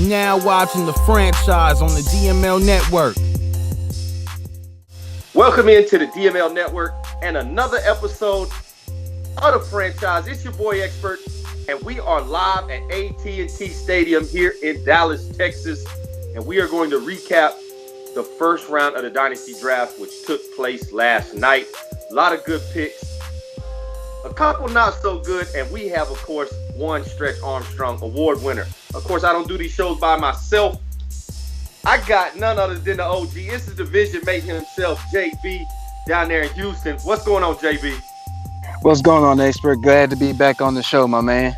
now watching The Franchise on the DML Network. Welcome into the DML Network and another episode of The Franchise. It's your boy Expert, and we are live at AT&T Stadium here in Dallas, Texas, and we are going to recap the first round of the Dynasty Draft, which took place last night. A lot of good picks, a couple not so good, and we have, of course, one Stretch Armstrong award winner. Of course, I don't do these shows by myself. I got none other than the OG. It's the division mate himself, JB, down there in Houston. What's going on, JB? What's going on, Expert? Glad to be back on the show, my man.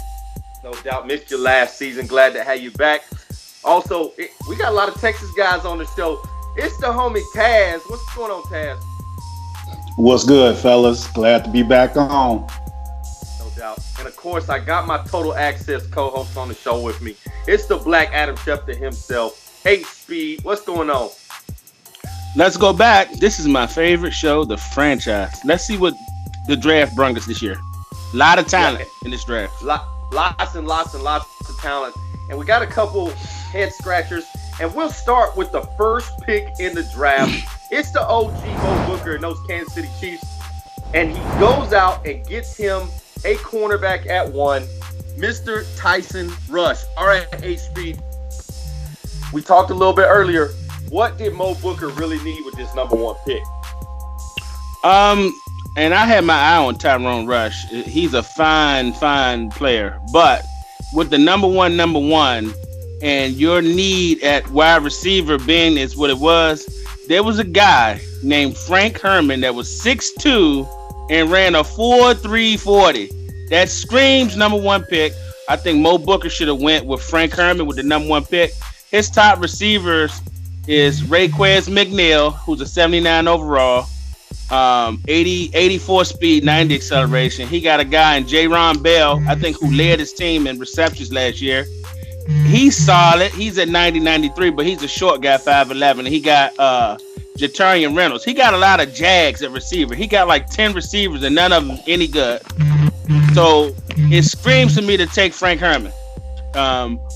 No doubt. Missed you last season. Glad to have you back. Also, we got a lot of Texas guys on the show. It's the homie Taz. What's going on, Taz? What's good, fellas? Glad to be back on. No doubt. And, of course, I got my Total Access co-host on the show with me. It's the Black Adam Schefter himself, H-Speed. What's going on? Let's go back. This is my favorite show, The Franchise. Let's see what the draft brought us this year. A lot of talent in this draft. Lots and lots of talent. And we got a couple head scratchers. And we'll start with the first pick in the draft. It's the OG Mo Booker and those Kansas City Chiefs. And he goes out and gets him a cornerback at one, Mr. Tyson Rush. All right, H-Speed. We talked a little bit earlier. What did Mo Booker really need with this number one pick? And I had my eye on Tyrone Rush. He's a fine player. But with the number one, and your need at wide receiver being is what it was, there was a guy named Frank Herman that was 6'2" and ran a 4.3 40. That screams number one pick. I think Mo Booker should have went with Frank Herman with the number one pick. His top receivers is Raquez McNeil, who's a 79 overall, 84 speed, 90 acceleration. He got a guy in J-Ron Bell, I think, who led his team in receptions last year. He's solid. He's at 90-93, but he's a short guy, 5'11". And he got Jatarian Reynolds. He got a lot of Jags at receiver. He got like 10 receivers, and none of them any good. So it screams to me to take Frank Herman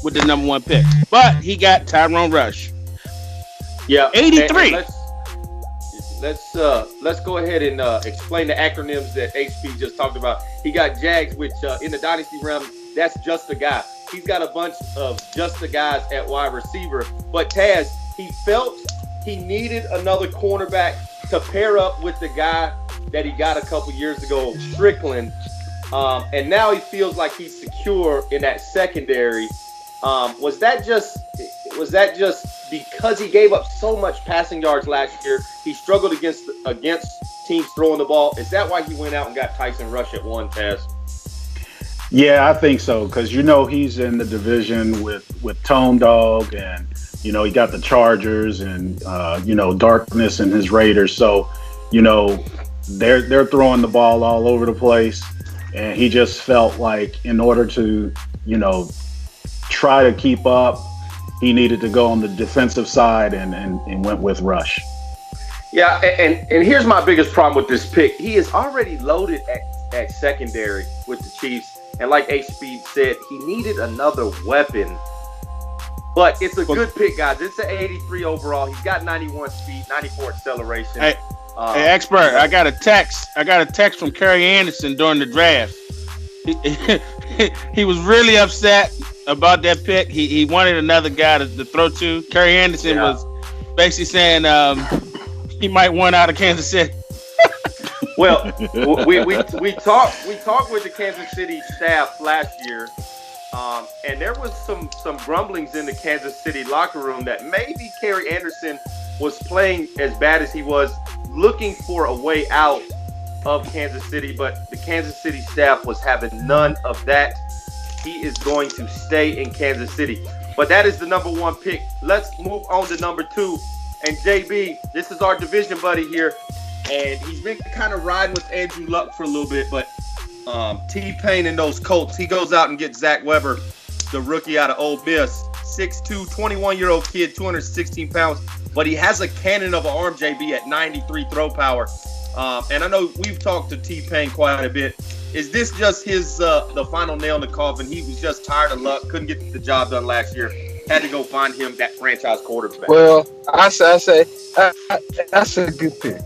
with the number one pick. But he got Tyrone Rush. Yeah, 83. And let's go ahead and explain the acronyms that HP just talked about. He got Jags, which in the Dynasty realm, that's just a guy. He's got a bunch of just the guys at wide receiver. But Taz, he felt he needed another cornerback to pair up with the guy that he got a couple years ago, Strickland. And now he feels like he's secure in that secondary. Was that just because he gave up so much passing yards last year? He struggled against teams throwing the ball. Is that why he went out and got Tyson Rush at one, Taz? Yeah, I think so, because he's in the division with Tone Dog, and he got the Chargers and Darkness and his Raiders. So they're throwing the ball all over the place, and he just felt like in order to try to keep up, he needed to go on the defensive side and went with Rush. Yeah, and here's my biggest problem with this pick. He is already loaded at secondary with the Chiefs. And like H-Speed said, he needed another weapon. But it's a good pick, guys. It's an 83 overall. He's got 91 speed, 94 acceleration. Hey, Expert, I got a text from Kerry Anderson during the draft. He was really upset about that pick. He wanted another guy to throw to. Kerry Anderson was basically saying he might want out of Kansas City. Well, we talked with the Kansas City staff last year, and there was some grumblings in the Kansas City locker room that maybe Kerry Anderson was playing as bad as he was, looking for a way out of Kansas City, but the Kansas City staff was having none of that. He is going to stay in Kansas City. But that is the number one pick. Let's move on to number two. And JB, this is our division buddy here. And he's been kind of riding with Andrew Luck for a little bit, but T-Pain and those Colts, he goes out and gets Zach Weber, the rookie out of Ole Miss. 6'2", 21-year-old kid, 216 pounds. But he has a cannon of an arm, JB, at 93 throw power. And I know we've talked to T-Pain quite a bit. Is this just his the final nail in the coffin? He was just tired of Luck, couldn't get the job done last year. had to go find him that franchise quarterback. Well, I say that's a good pick.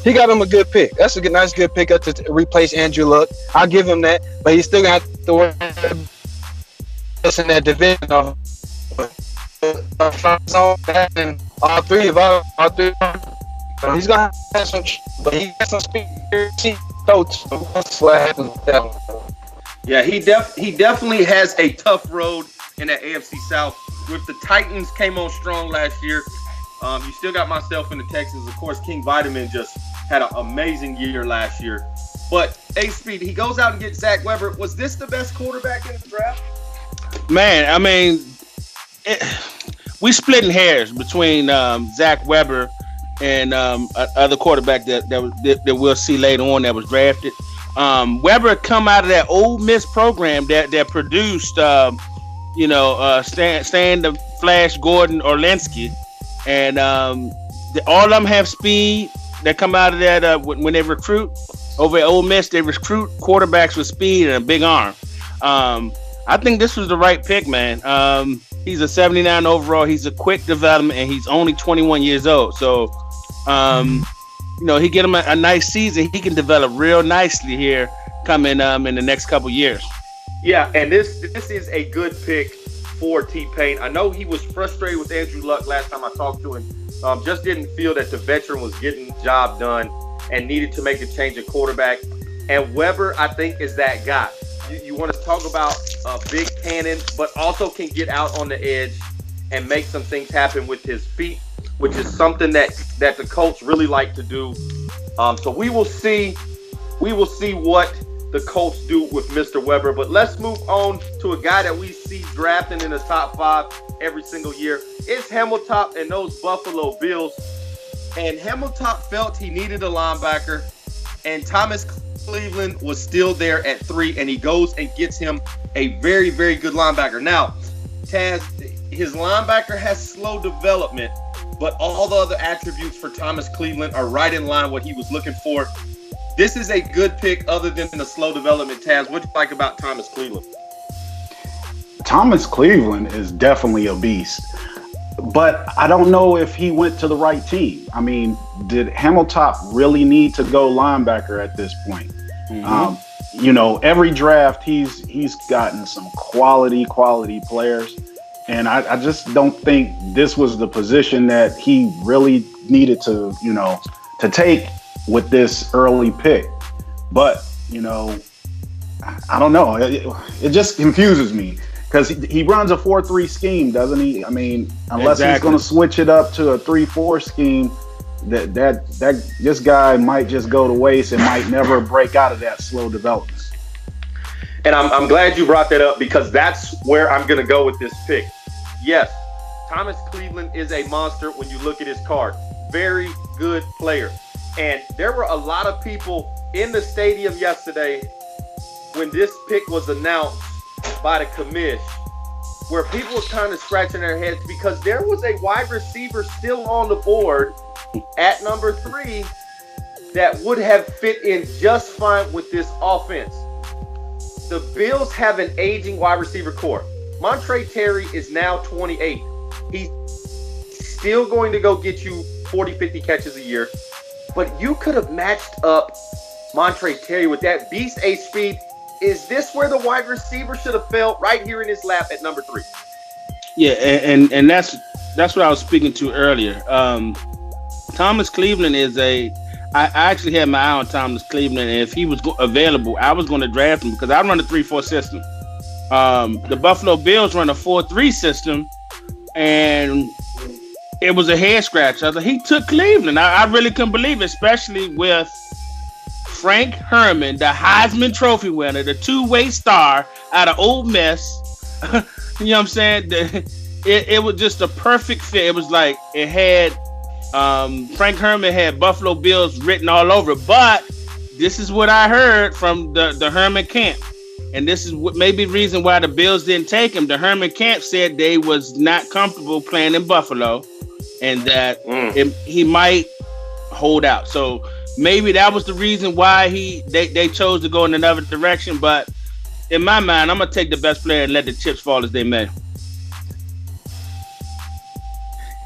He got him a good pick. That's a nice good pick up to replace Andrew Luck. I'll give him that, but he's still gonna have to work in that division of and all three. He's gonna have some, but he got some speed. Coach, that's what happens with that one. Yeah, he definitely has a tough road in that AFC South. With the Titans came on strong last year. You still got myself in the Texans. Of course, King Vitamin just had an amazing year last year. But A-Speed, he goes out and gets Zach Weber. Was this the best quarterback in the draft? Man, I mean, we splitting hairs between Zach Weber and other quarterback that we'll see later on that was drafted. Weber come out of that Ole Miss program that produced, Stan the Flash Gordon Orlinski, and all of them have speed. That come out of that when they recruit over at Ole Miss, they recruit quarterbacks with speed and a big arm. I think this was the right pick, man. He's a 79 overall. He's a quick development, and he's only 21 years old. So, he get him a nice season. He can develop real nicely here coming in the next couple years. Yeah, and this is a good pick for T-Pain. I know he was frustrated with Andrew Luck last time I talked to him. Just didn't feel that the veteran was getting the job done and needed to make a change at quarterback. And Weber, I think, is that guy. You want to talk about a big cannon, but also can get out on the edge and make some things happen with his feet, which is something that the Colts really like to do. So we will see what the Colts do with Mr. Weber. But let's move on to a guy that we see drafting in the top 5 every single year. It's Hamilton and those Buffalo Bills. And Hamilton felt he needed a linebacker, and Thomas Cleveland was still there at 3, and he goes and gets him a very, very good linebacker. Now, Taz, his linebacker has slow development, but all the other attributes for Thomas Cleveland are right in line what he was looking for. This is a good pick other than the slow development. Taz, what do you like about Thomas Cleveland? Thomas Cleveland is definitely a beast, but I don't know if he went to the right team. I mean, did Hamilton really need to go linebacker at this point? Mm-hmm. Every draft he's gotten some quality players, and I just don't think this was the position that he really needed to take with this early pick. But I don't know. It just confuses me. Because he runs a 4-3 scheme, doesn't he? I mean, unless he's going to switch it up to a 3-4 scheme, that this guy might just go to waste and might never break out of that slow development. And I'm glad you brought that up, because that's where I'm going to go with this pick. Yes, Thomas Cleveland is a monster when you look at his card. Very good player. And there were a lot of people in the stadium yesterday when this pick was announced by the commish, where people were kind of scratching their heads because there was a wide receiver still on the board at number 3 that would have fit in just fine with this offense. The Bills have an aging wide receiver core. Montre Terry is now 28. He's still going to go get you 40, 50 catches a year, but you could have matched up Montre Terry with that beast speed. Is this where the wide receiver should have fell right here in his lap at number 3? Yeah, and that's what I was speaking to earlier. Thomas Cleveland is I actually had my eye on Thomas Cleveland, and if he was available, I was going to draft him because I run a 3-4 system. The Buffalo Bills run a 4-3 system, and it was a head scratch. I was like, he took Cleveland. I really couldn't believe it, especially with Frank Herman, the Heisman Trophy winner, the two-way star out of Ole Miss. You know what I'm saying? It was just a perfect fit. It was like it had Frank Herman had Buffalo Bills written all over. But this is what I heard from the Herman camp. And this is what maybe the reason why the Bills didn't take him. The Herman camp said they was not comfortable playing in Buffalo and that he might hold out. So maybe that was the reason why they chose to go in another direction. But in my mind, I'm going to take the best player and let the chips fall as they may.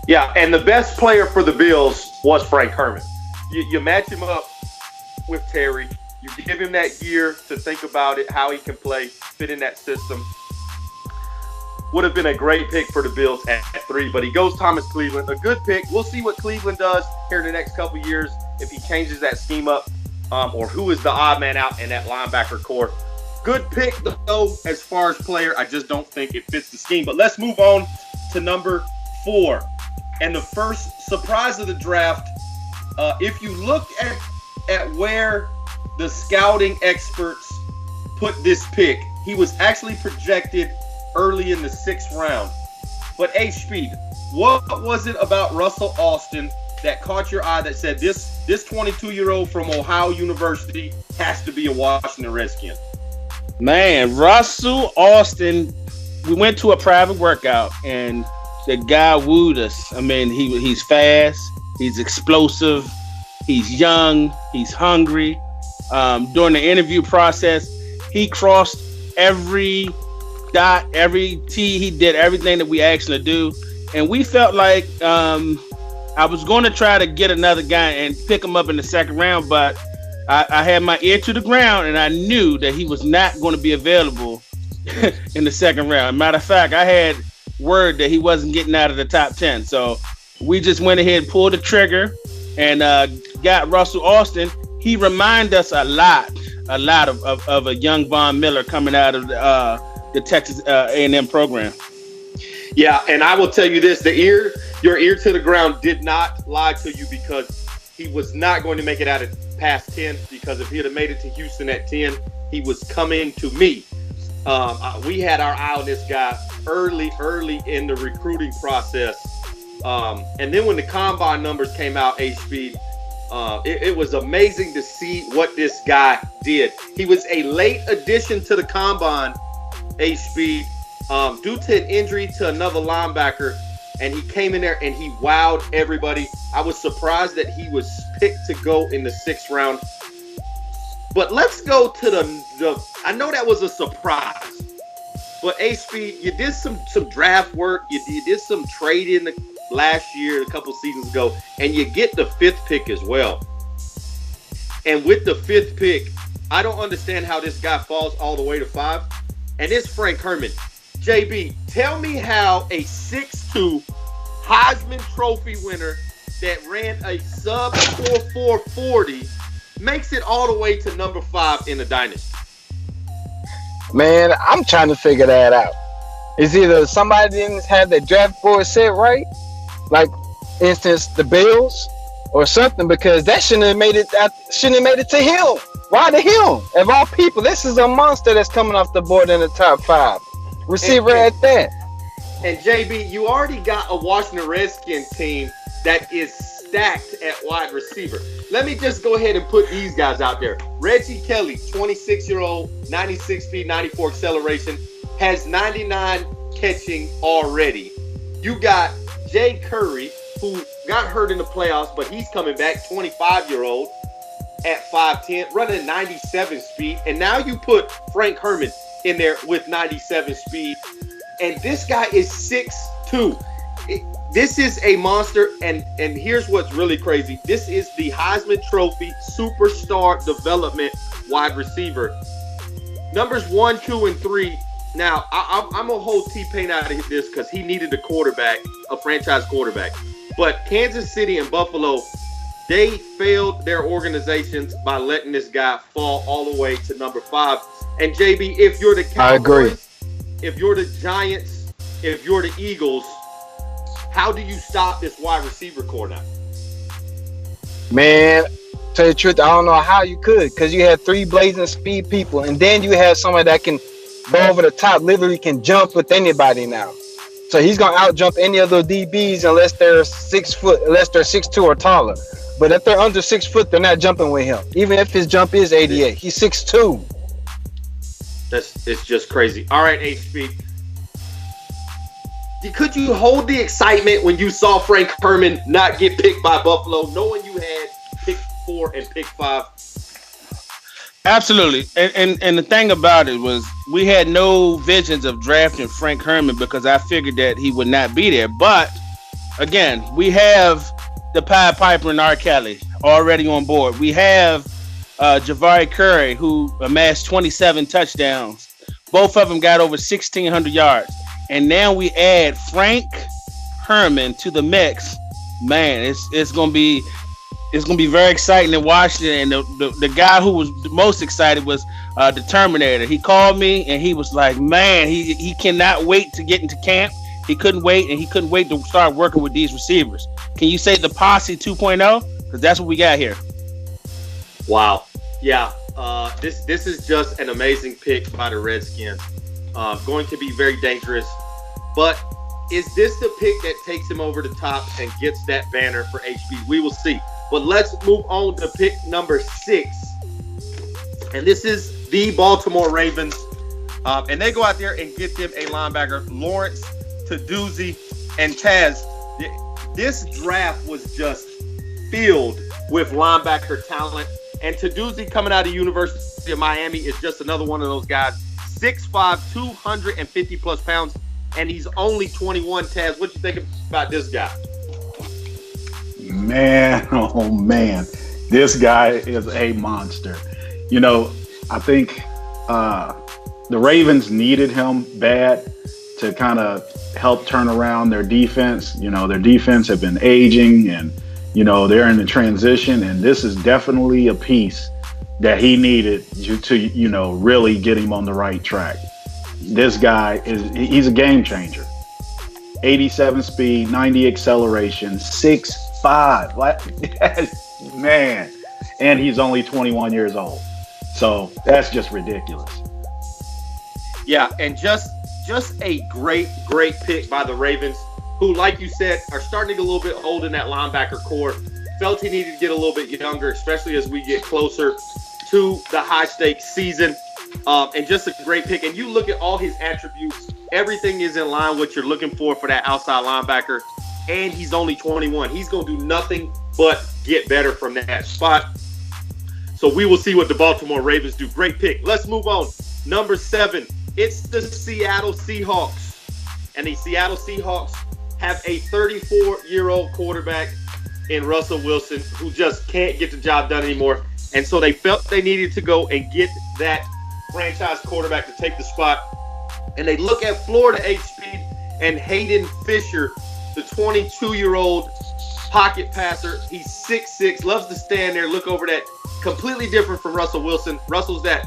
Yeah, and the best player for the Bills was Frank Herman. You match him up with Terry. You give him that year to think about it, how he can play, fit in that system. Would have been a great pick for the Bills at 3, but he goes Thomas Cleveland. A good pick. We'll see what Cleveland does here in the next couple of years, if he changes that scheme up, or who is the odd man out in that linebacker core. Good pick, though, as far as player. I just don't think it fits the scheme. But let's move on to number 4. And the first surprise of the draft, if you look at where the scouting experts put this pick, he was actually projected early in the 6th round. But H-Speed, what was it about Russell Austin that caught your eye that said this 22-year-old from Ohio University has to be a Washington Redskin? Man, Russell Austin, we went to a private workout and the guy wooed us. I mean, he's fast, he's explosive, he's young, he's hungry. During the interview process, he crossed every dot, every T. He did everything that we asked him to do. And we felt like I was going to try to get another guy and pick him up in the 2nd round, but I had my ear to the ground and I knew that he was not going to be available in the 2nd round. Matter of fact, I had word that he wasn't getting out of the top 10. So we just went ahead and pulled the trigger and got Russell Austin. He reminded us a lot of a young Von Miller coming out of the Texas A&M program. Yeah, and I will tell you this, your ear to the ground did not lie to you, because he was not going to make it out of past 10, because if he had made it to Houston at 10, he was coming to me. We had our eye on this guy early in the recruiting process. And then when the combine numbers came out, H-Speed, it was amazing to see what this guy did. He was a late addition to the combine, H-Speed, due to an injury to another linebacker, and he came in there and he wowed everybody. I was surprised that he was picked to go in the 6th round. But let's go to the I know that was a surprise, but H-Speed, you did some draft work. You did some trading last year, a couple seasons ago, and you get the 5th pick as well. And with the 5th pick, I don't understand how this guy falls all the way to 5. And it's Frank Herman. JB, tell me how a 6'2" Heisman Trophy winner that ran a sub 4.4 40 makes it all the way to number 5 in the Dynasty. Man, I'm trying to figure that out. It's either somebody didn't have the draft board set right, like instance the Bills, or something, because that shouldn't have made it to him. Why to him? Of all people, this is a monster that's coming off the board in the top 5. Receiver at that. And JB, you already got a Washington Redskins team that is stacked at wide receiver. Let me just go ahead and put these guys out there. Reggie Kelly, 26-year-old, 96 speed, 94 acceleration, has 99 catching already. You got Jay Curry, who got hurt in the playoffs, but he's coming back, 25-year-old at 5'10", running 97 speed. And now you put Frank Herman in there with 97 speed. And this guy is 6'2". This is a monster, and here's what's really crazy. This is the Heisman Trophy Superstar Development wide receiver. Numbers 1, 2, and 3. Now, I'm going to hold T-Pain out of this because he needed a quarterback, a franchise quarterback. But Kansas City and Buffalo, they failed their organizations by letting this guy fall all the way to number 5. And JB, if you're the Cowboys, I agree. If you're the Giants, if you're the Eagles, how do you stop this wide receiver core now? Man, tell you the truth, I don't know how you could, because you had 3 blazing speed people, and then you have somebody that can go over the top, literally can jump with anybody now. So he's gonna out jump any of those DBs unless they're 6 foot, unless they're 6'2" or taller. But if they're under 6 foot, they're not jumping with him. Even if his jump is 88, he's 6'2". It's just crazy. All right, HP. Could you hold the excitement when you saw Frank Herman not get picked by Buffalo, knowing you had pick 4 and pick 5? Absolutely. And the thing about it was we had no visions of drafting Frank Herman because I figured that he would not be there. But again, we have the Pied Piper and R. Kelly already on board. We have Ja'Vari Curry, who amassed 27 touchdowns. Both of them got over 1,600 yards. And now we add Frank Herman to the mix. Man, it's gonna be very exciting to watch it. And the guy who was the most excited was the Terminator. He called me and he was like, man, he cannot wait to get into camp. He couldn't wait, and he couldn't wait to start working with these receivers. Can you say the Posse 2.0? Because that's what we got here. Wow. Yeah. This is just an amazing pick by the Redskins. Going to be very dangerous. But is this the pick that takes him over the top and gets that banner for HB? We will see. But let's move on to pick number 6. And this is the Baltimore Ravens. And they go out there and get them a linebacker, Lawrence Taduzzi, and Taz. This draft was just filled with linebacker talent. And Taduzzi, coming out of University of Miami, is just another one of those guys. 6'5", 250 plus pounds, and he's only 21. Taz, what you think about this guy? Man, oh man, this guy is a monster. You know, I think the Ravens needed him bad to kind of help turn around their defense. You know, their defense had been aging, and they're in the transition, and this is definitely a piece that he needed to really get him on the right track. This guy he's a game changer. 87 speed, 90 acceleration, 6'5". Man, and he's only 21 years old. So that's just ridiculous. Yeah, and just a great pick by the Ravens, who, like you said, are starting to get a little bit old in that linebacker core. Felt he needed to get a little bit younger, especially as we get closer to the high-stakes season. And just a great pick. And you look at all his attributes, everything is in line what you're looking for that outside linebacker. And he's only 21. He's going to do nothing but get better from that spot. So we will see what the Baltimore Ravens do. Great pick. Let's move on. Number 7, it's the Seattle Seahawks. And the Seattle Seahawks have a 34-year-old quarterback in Russell Wilson who just can't get the job done anymore. And so they felt they needed to go and get that franchise quarterback to take the spot. And they look at Florida H-Speed and Hayden Fisher, the 22-year-old pocket passer. He's 6'6", loves to stand there, look over that. Completely different from Russell Wilson. Russell's that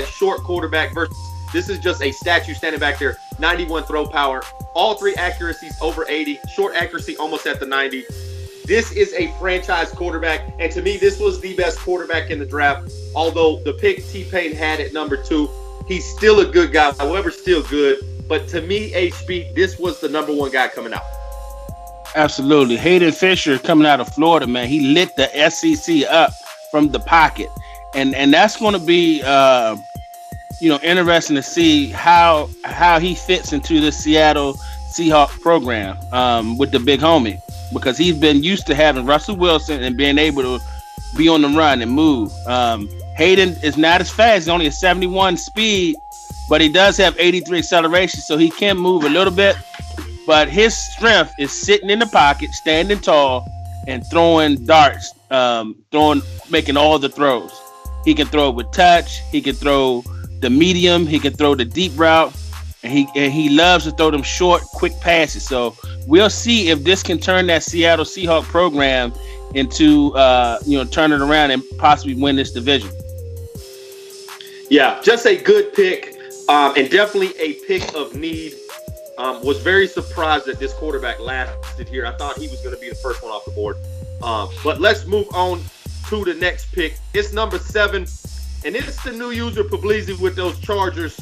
short quarterback versus this is just a statue standing back there. 91 throw power. All 3 accuracies over 80. Short accuracy almost at the 90. This is a franchise quarterback. And to me, this was the best quarterback in the draft. Although the pick T-Pain had at number 2, he's still a good guy. However, still good. But to me, HB, this was the number 1 guy coming out. Absolutely. Hayden Fisher coming out of Florida, man. He lit the SEC up from the pocket. And that's going to be interesting to see how he fits into the Seattle Seahawks program with the big homie, because he's been used to having Russell Wilson and being able to be on the run and move. Hayden is not as fast. He's only a 71 speed, but he does have 83 acceleration, so he can move a little bit. But his strength is sitting in the pocket, standing tall, and throwing darts, making all the throws. He can throw it with touch. He can throw the medium. He can throw the deep route, and he loves to throw them short, quick passes. So we'll see if this can turn that Seattle Seahawks program into turn it around and possibly win this division. Yeah, just a good pick, and definitely a pick of need. Was very surprised that this quarterback lasted here. I thought he was going to be the first one off the board. But let's move on to the next pick. It's number 7, and it's the new user Puglisi with those Chargers.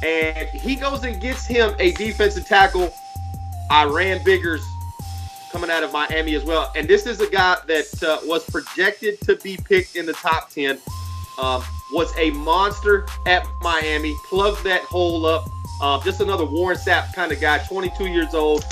And he goes and gets him a defensive tackle, Iran Biggers, coming out of Miami as well. And this is a guy that was projected to be picked in the top 10. Was a monster at Miami, plugged that hole up. Just another Warren Sapp kind of guy, 22 years old,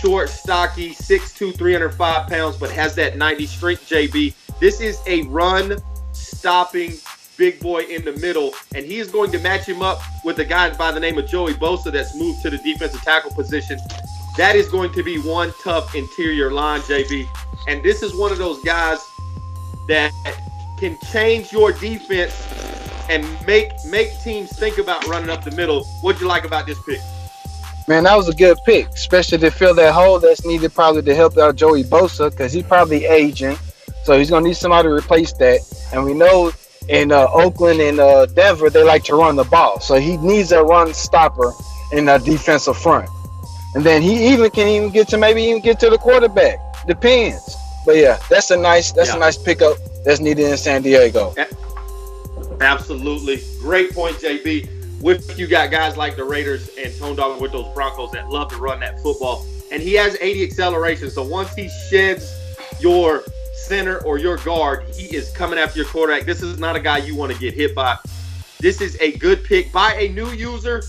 short, stocky, 6'2", 305 pounds, but has that 90 strength, JB. This is a run-stopping big boy in the middle, and he is going to match him up with a guy by the name of Joey Bosa that's moved to the defensive tackle position. that is going to be one tough interior line, JB. And this is one of those guys that can change your defense and make teams think about running up the middle. What'd you like about this pick? Man, that was a good pick, especially to fill that hole that's needed probably to help out Joey Bosa, because he's probably aging. So he's going to need somebody to replace that. And we know in Oakland and Denver, they like to run the ball. So he needs a run stopper in the defensive front. And then he can get to the quarterback. Depends. But yeah, that's a nice pickup that's needed in San Diego. Absolutely. Great point, JB. With you got guys like the Raiders and Tone Dog with those Broncos that love to run that football. And he has 80 acceleration. So once he sheds your center or your guard, he is coming after your quarterback. This is not a guy you want to get hit by. This is a good pick by a new user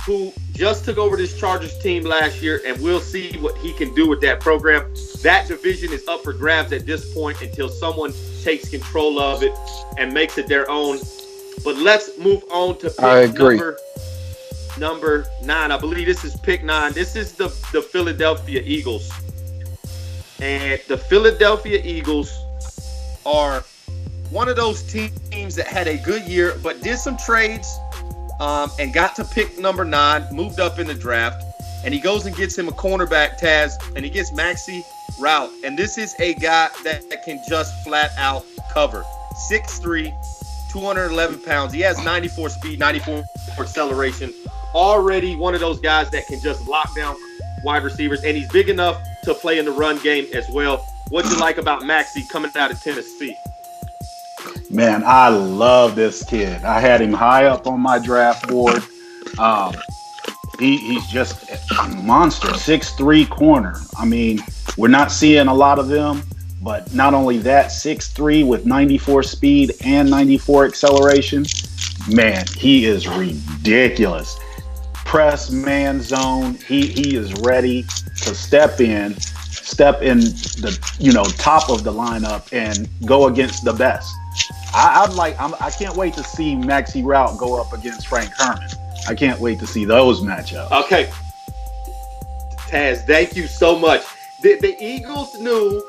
who just took over this Chargers team last year, and we'll see what he can do with that program. That division is up for grabs at this point until someone takes control of it and makes it their own. But let's move on to pick number 9. I believe this is pick 9. This is the Philadelphia Eagles. And the Philadelphia Eagles are one of those teams that had a good year but did some trades and got to pick number 9, moved up in the draft. And he goes and gets him a cornerback, Taz, and he gets Maxi Route. And this is a guy that can just flat out cover. 6'3", 211 pounds. He has 94 speed, 94 acceleration. Already one of those guys that can just lock down wide receivers, and he's big enough to play in the run game as well. What do you like about Maxi coming out of Tennessee? Man, I love this kid. I had him high up on my draft board. He's just a monster, 6'3" corner. I mean, we're not seeing a lot of them. But not only that, 6'3" with 94 speed and 94 acceleration, man, he is ridiculous. Press, man zone, he is ready to step in the top of the lineup and go against the best. I can't wait to see Maxi Route go up against Frank Herman. I can't wait to see those matchups. Okay, Taz, thank you so much. The Eagles knew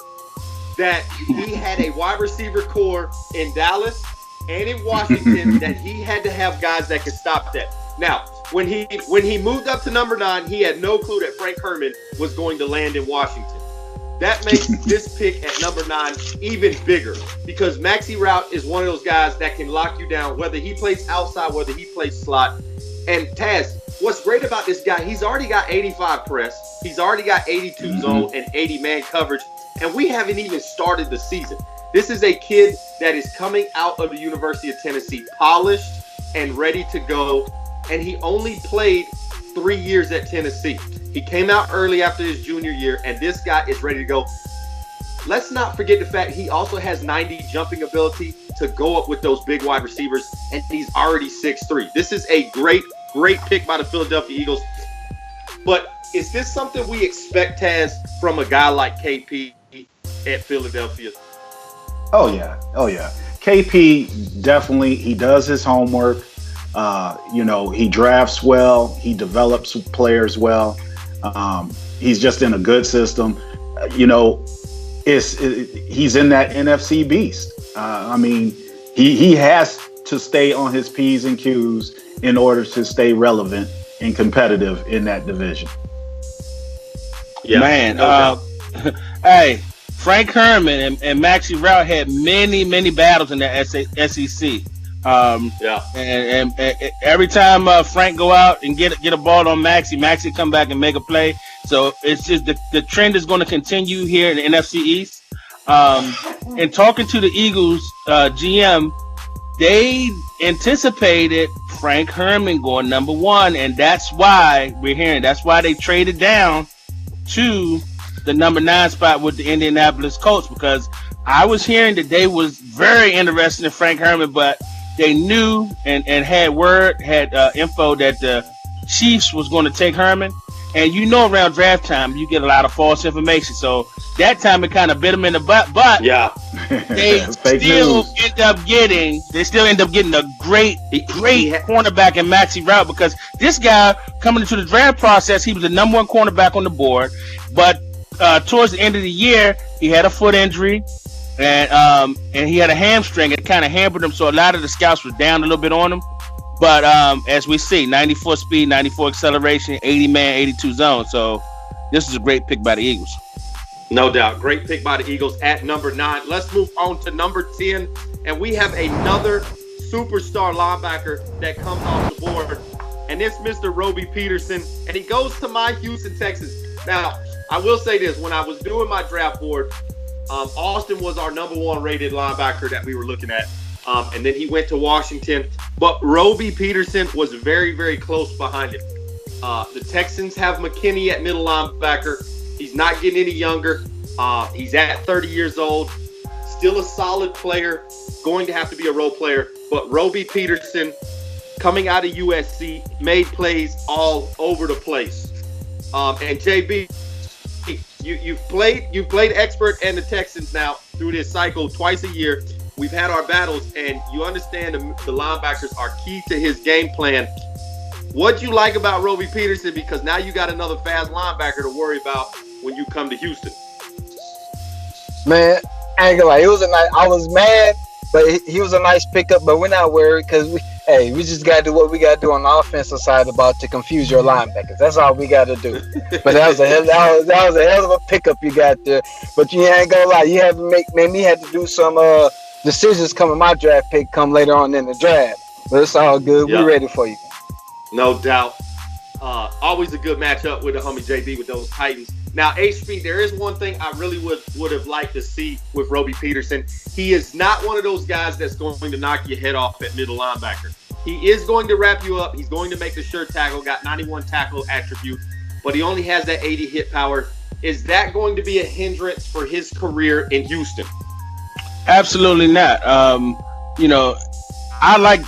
that he had a wide receiver core in Dallas and in Washington that he had to have guys that could stop that. Now, when he moved up to number 9, he had no clue that Frank Herman was going to land in Washington. That makes this pick at number 9 even bigger because Maxi Route is one of those guys that can lock you down, whether he plays outside, whether he plays slot. And Taz, what's great about this guy, he's already got 85 press, he's already got 82 zone and 80 man coverage. And we haven't even started the season. This is a kid that is coming out of the University of Tennessee, polished and ready to go. And he only played 3 years at Tennessee. He came out early after his junior year, and this guy is ready to go. Let's not forget the fact he also has 90 jumping ability to go up with those big wide receivers, and he's already 6'3". This is a great pick by the Philadelphia Eagles. But is this something we expect, Taz, from a guy like KP at Philadelphia? Oh yeah. KP definitely, he does his homework. He drafts well. He develops players well. He's just in a good system. He's in that NFC beast. He has to stay on his P's and Q's in order to stay relevant and competitive in that division. Yeah, man. Hey, Frank Herman and Maxi Route had many battles in the SEC. And every time Frank go out and get a ball on Maxi come back and make a play. So it's just the trend is going to continue here in the NFC East. And talking to the Eagles GM, they anticipated Frank Herman going number 1, and that's why they traded down to the number 9 spot with the Indianapolis Colts, because I was hearing that they was very interested in Frank Herman, but they knew and had info that the Chiefs was going to take Herman. And around draft time, you get a lot of false information. So that time it kind of bit them in the butt. But Yeah. they still end up getting a great cornerback in Maxie Route, because this guy coming into the draft process, he was the number one cornerback on the board. But towards the end of the year, he had a foot injury, and he had a hamstring. It kind of hampered him, so a lot of the scouts were down a little bit on him. But as we see, 94 speed, 94 acceleration, 80 man, 82 zone. So this is a great pick by the Eagles. No doubt. Great pick by the Eagles at number 9. Let's move on to number 10. And we have another superstar linebacker that comes off the board. And it's Mr. Roby Peterson. And he goes to my Houston Texans. Now, I will say this. When I was doing my draft board, Austin was our number 1 rated linebacker that we were looking at. And then he went to Washington. But Roby Peterson was very, very close behind him. The Texans have McKinney at middle linebacker. He's not getting any younger. He's at 30 years old. Still a solid player. Going to have to be a role player. But Roby Peterson, coming out of USC, made plays all over the place. And JB, you've played expert and the Texans now through this cycle twice a year. We've had our battles, and you understand the linebackers are key to his game plan. What do you like about Roby Peterson? Because now you got another fast linebacker to worry about when you come to Houston. Man, I ain't gonna lie, I was mad, but he was a nice pickup. But we're not worried because we just gotta do what we gotta do on the offensive side to confuse your linebackers. That's all we gotta do. But that was a hell of a pickup you got there. But you ain't gonna lie, you have to made me have to do some decisions coming my draft pick come later on in the draft. But it's all good. Yep. We're ready for you. No doubt. Always a good matchup with the homie JB with those Titans. Now, HP, there is one thing I really would have liked to see with Roby Peterson. He is not one of those guys that's going to knock your head off at middle linebacker. He is going to wrap you up. He's going to make the sure tackle, got 91 tackle attribute, but he only has that 80 hit power. Is that going to be a hindrance for his career in Houston? Absolutely not. I like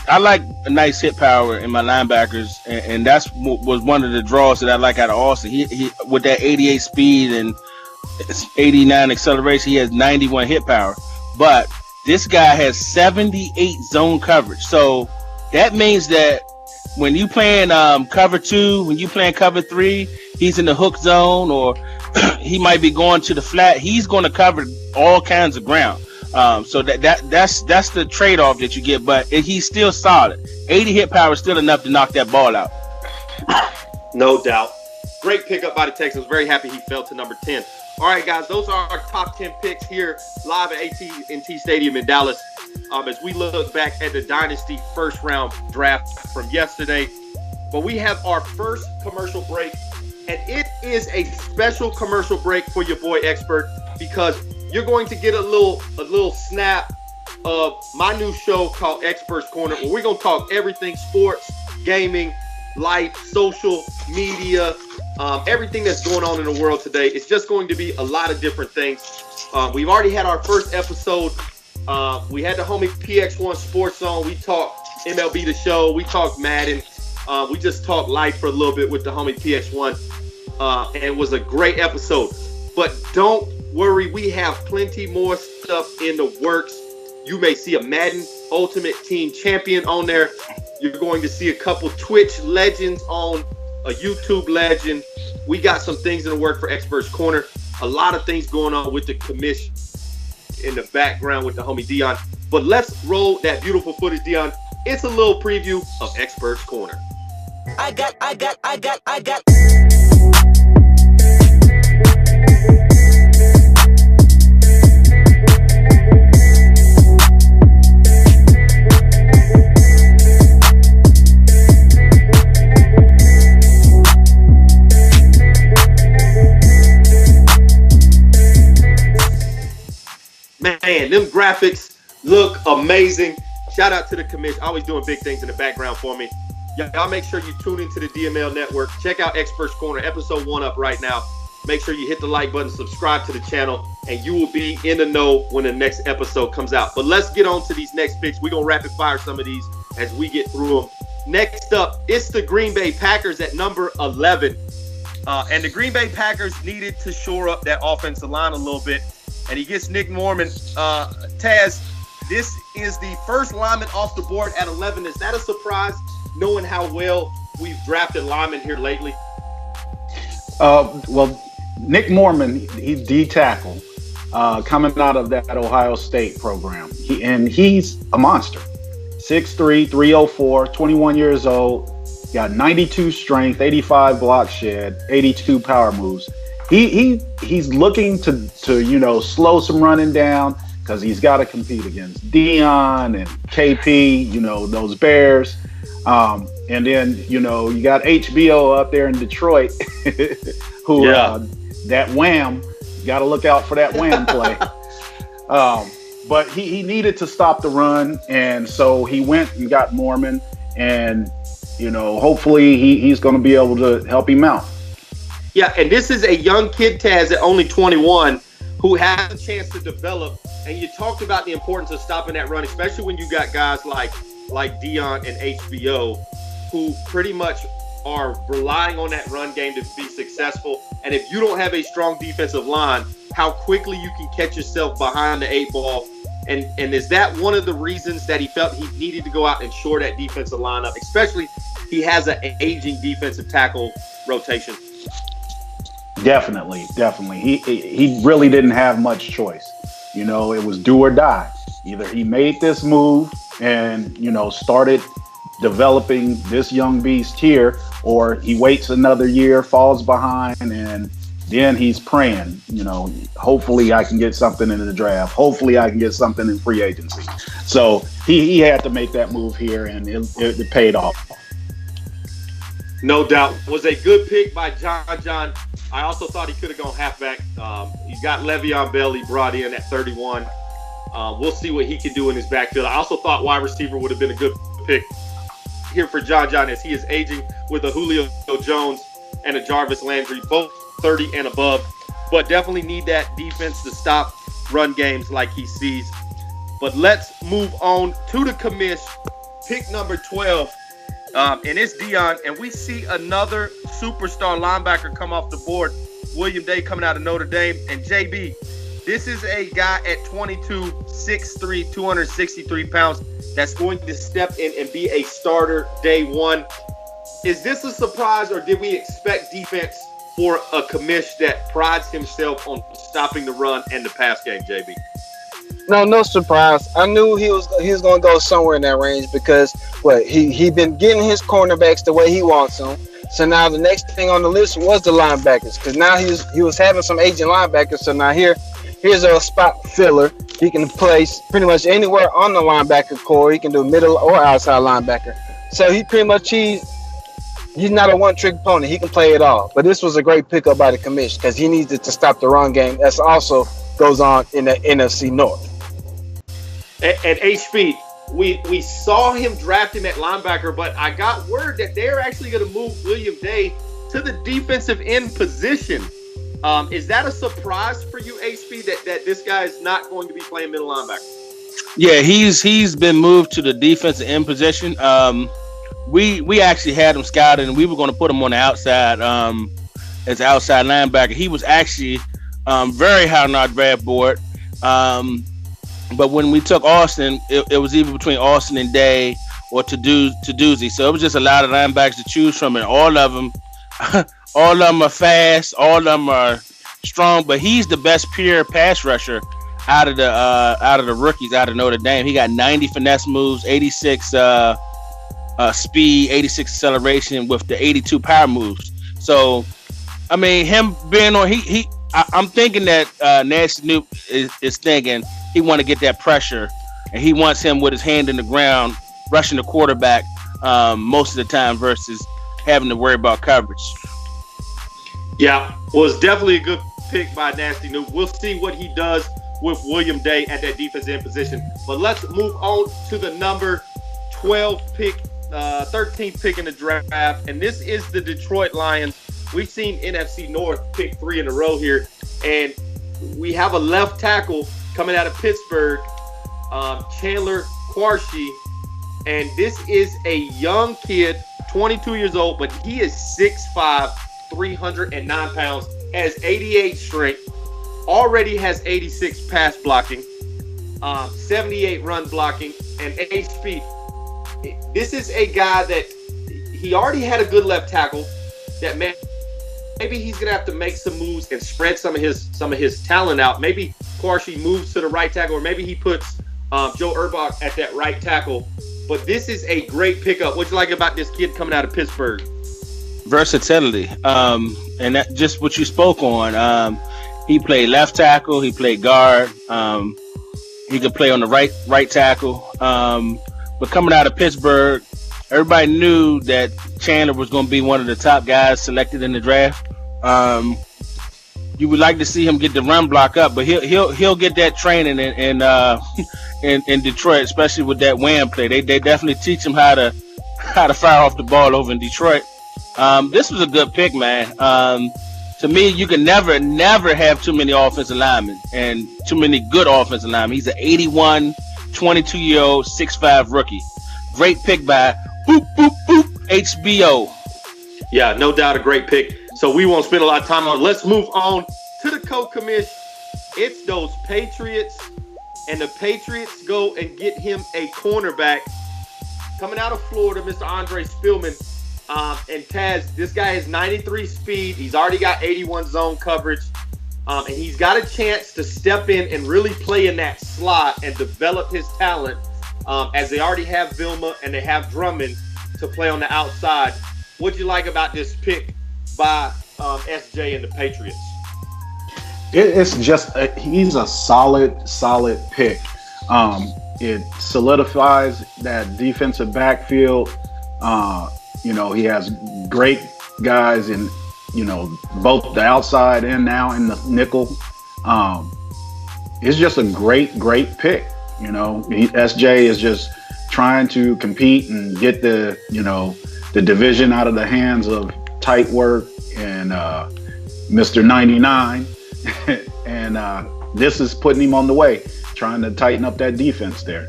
a nice hit power in my linebackers, and that's was one of the draws that I like out of Austin. He with that 88 speed and 89 acceleration, he has 91 hit power. But this guy has 78 zone coverage. So that means that when you playing cover 2, when you playing cover 3, he's in the hook zone, or he might be going to the flat. He's going to cover all kinds of ground. So that's the trade-off that you get, but he's still solid. 80 hit power is still enough to knock that ball out. No doubt. Great pickup by the Texans. Very happy he fell to number 10. All right, guys, those are our top 10 picks here live at AT&T Stadium in Dallas. As we look back at the Dynasty first-round draft from yesterday. But we have our first commercial break, and it is a special commercial break for your boy Expert, because you're going to get a little snap of my new show called Expert's Corner, where we're going to talk everything sports, gaming, life, social media, everything that's going on in the world today. It's just going to be a lot of different things. We've already had our first episode. We had the homie PX1 Sports on. We talked MLB The Show. We talked Madden. We just talked life for a little bit with the homie PX1. And it was a great episode. But don't worry, we have plenty more stuff in the works. You may see a Madden Ultimate Team Champion on there. You're going to see a couple Twitch legends on, a YouTube legend. We got some things in the work for Experts Corner. A lot of things going on with the commission in the background with the homie Dion. But let's roll that beautiful footage, Dion. It's a little preview of Experts Corner. I got. Man, them graphics look amazing. Shout out to the commission, always doing big things in the background for me. Y'all make sure you tune into the DML Network. Check out Experts Corner, episode 1 up right now. Make sure you hit the like button, subscribe to the channel, and you will be in the know when the next episode comes out. But let's get on to these next picks. We're going to rapid fire some of these as we get through them. Next up, it's the Green Bay Packers at number 11. And the Green Bay Packers needed to shore up that offensive line a little bit. And he gets Nick Norman. Taz, this is the first lineman off the board at 11. Is that a surprise, knowing how well we've drafted linemen here lately? Well, Nick Norman, he's D tackle, coming out of that Ohio State program. He's a monster. 6'3", 304, 21 years old. Got 92 strength, 85 block shed, 82 power moves. He's looking to slow some running down because he's got to compete against Dion and KP, those Bears. And then, you got HBO up there in Detroit who that wham, got to look out for that wham play. But he needed to stop the run. And so he went and got Norman, and, hopefully he's going to be able to help him out. Yeah, and this is a young kid, Taz, at only 21, who has a chance to develop. And you talked about the importance of stopping that run, especially when you got guys like Dion and HBO, who pretty much are relying on that run game to be successful. And if you don't have a strong defensive line, how quickly you can catch yourself behind the 8 ball. And is that one of the reasons that he felt he needed to go out and shore that defensive line up, especially he has an aging defensive tackle rotation? Definitely. He really didn't have much choice. It was do or die. Either he made this move and, started developing this young beast here, or he waits another year, falls behind, and then he's praying, hopefully I can get something in the draft. Hopefully I can get something in free agency. So he had to make that move here, and it paid off. No doubt. Was a good pick by John. I also thought he could have gone halfback. He's got Le'Veon Bell he brought in at 31. We'll see what he can do in his backfield. I also thought wide receiver would have been a good pick here for John as he is aging with a Julio Jones and a Jarvis Landry, both 30 and above, but definitely need that defense to stop run games like he sees. But let's move on to the commish, pick number 12, and it's Dion, and we see another superstar linebacker come off the board, William Day, coming out of Notre Dame. And JB, this is a guy at 22, 6'3", 263 pounds that's going to step in and be a starter day one. Is this a surprise, or did we expect defense for a commish that prides himself on stopping the run and the pass game, JB? No surprise. I knew he was going to go somewhere in that range because he been getting his cornerbacks the way he wants them. So now the next thing on the list was the linebackers, because now he was having some aging linebackers. So now here's a spot filler. He can place pretty much anywhere on the linebacker core. He can do middle or outside linebacker. So he's not a one-trick pony. He can play it all. But this was a great pickup by the commission because he needed to stop the run game. That's also goes on in the NFC North. And HB, we saw him draft him at linebacker, but I got word that they're actually going to move William Day to the defensive end position. Is that a surprise for you, HB, that this guy is not going to be playing middle linebacker? Yeah, he's been moved to the defensive end position. We actually had him scouted, and we were going to put him on the outside as an outside linebacker. He was actually very high on our draft board. But when we took Austin, it was either between Austin and Day or Tuduzzi. So it was just a lot of linebackers to choose from, and all of them are fast, all of them are strong. But he's the best pure pass rusher out of the rookies out of Notre Dame. He got 90 finesse moves, 86 speed, 86 acceleration with the 82 power moves. So, I mean, him being on, I'm thinking that Nasty Snoop is thinking he want to get that pressure, and he wants him with his hand in the ground, rushing the quarterback most of the time versus having to worry about coverage. Yeah, well, it's definitely a good pick by Nasty Snoop. We'll see what he does with William Day at that defensive end position. But let's move on to the number 12 pick, 13th pick in the draft, and this is the Detroit Lions. We've seen NFC North pick 3 in a row here, and we have a left tackle coming out of Pittsburgh, Chandler Quarshie, and this is a young kid, 22 years old, but he is 6'5", 309 pounds, has 88 strength, already has 86 pass blocking, 78 run blocking, and 8 speed. This is a guy that he already had a good left tackle that maybe he's gonna have to make some moves and spread some of his talent out. Maybe Quarshie moves to the right tackle, or maybe he puts Joe Urbach at that right tackle. But this is a great pickup. What you like about this kid coming out of Pittsburgh? Versatility, and that just what you spoke on. He played left tackle, he played guard, he could play on the right tackle. But coming out of Pittsburgh, everybody knew that Chandler was going to be one of the top guys selected in the draft. You would like to see him get the run block up, but he'll get that training in Detroit, especially with that wham play. They definitely teach him how to fire off the ball over in Detroit. This was a good pick, man. To me, you can never have too many offensive linemen and too many good offensive linemen. He's an 81, 22-year-old, 6'5" rookie. Great pick by boop, boop, boop, HBO. Yeah, no doubt a great pick. So we won't spend a lot of time on it. Let's move on to the co-commish. It's those Patriots, and the Patriots go and get him a cornerback coming out of Florida, Mr. Andre Spillman. And Taz, this guy has 93 speed. He's already got 81 zone coverage. And he's got a chance to step in and really play in that slot and develop his talent, as they already have Vilma and they have Drummond to play on the outside. What'd you like about this pick by SJ and the Patriots? It's just he's a solid pick. It solidifies that defensive backfield. He has great guys in, both the outside and now in the nickel. It's just a great pick. SJ is just trying to compete and get the division out of the hands of tight work and Mr. 99. And this is putting him on the way, trying to tighten up that defense there.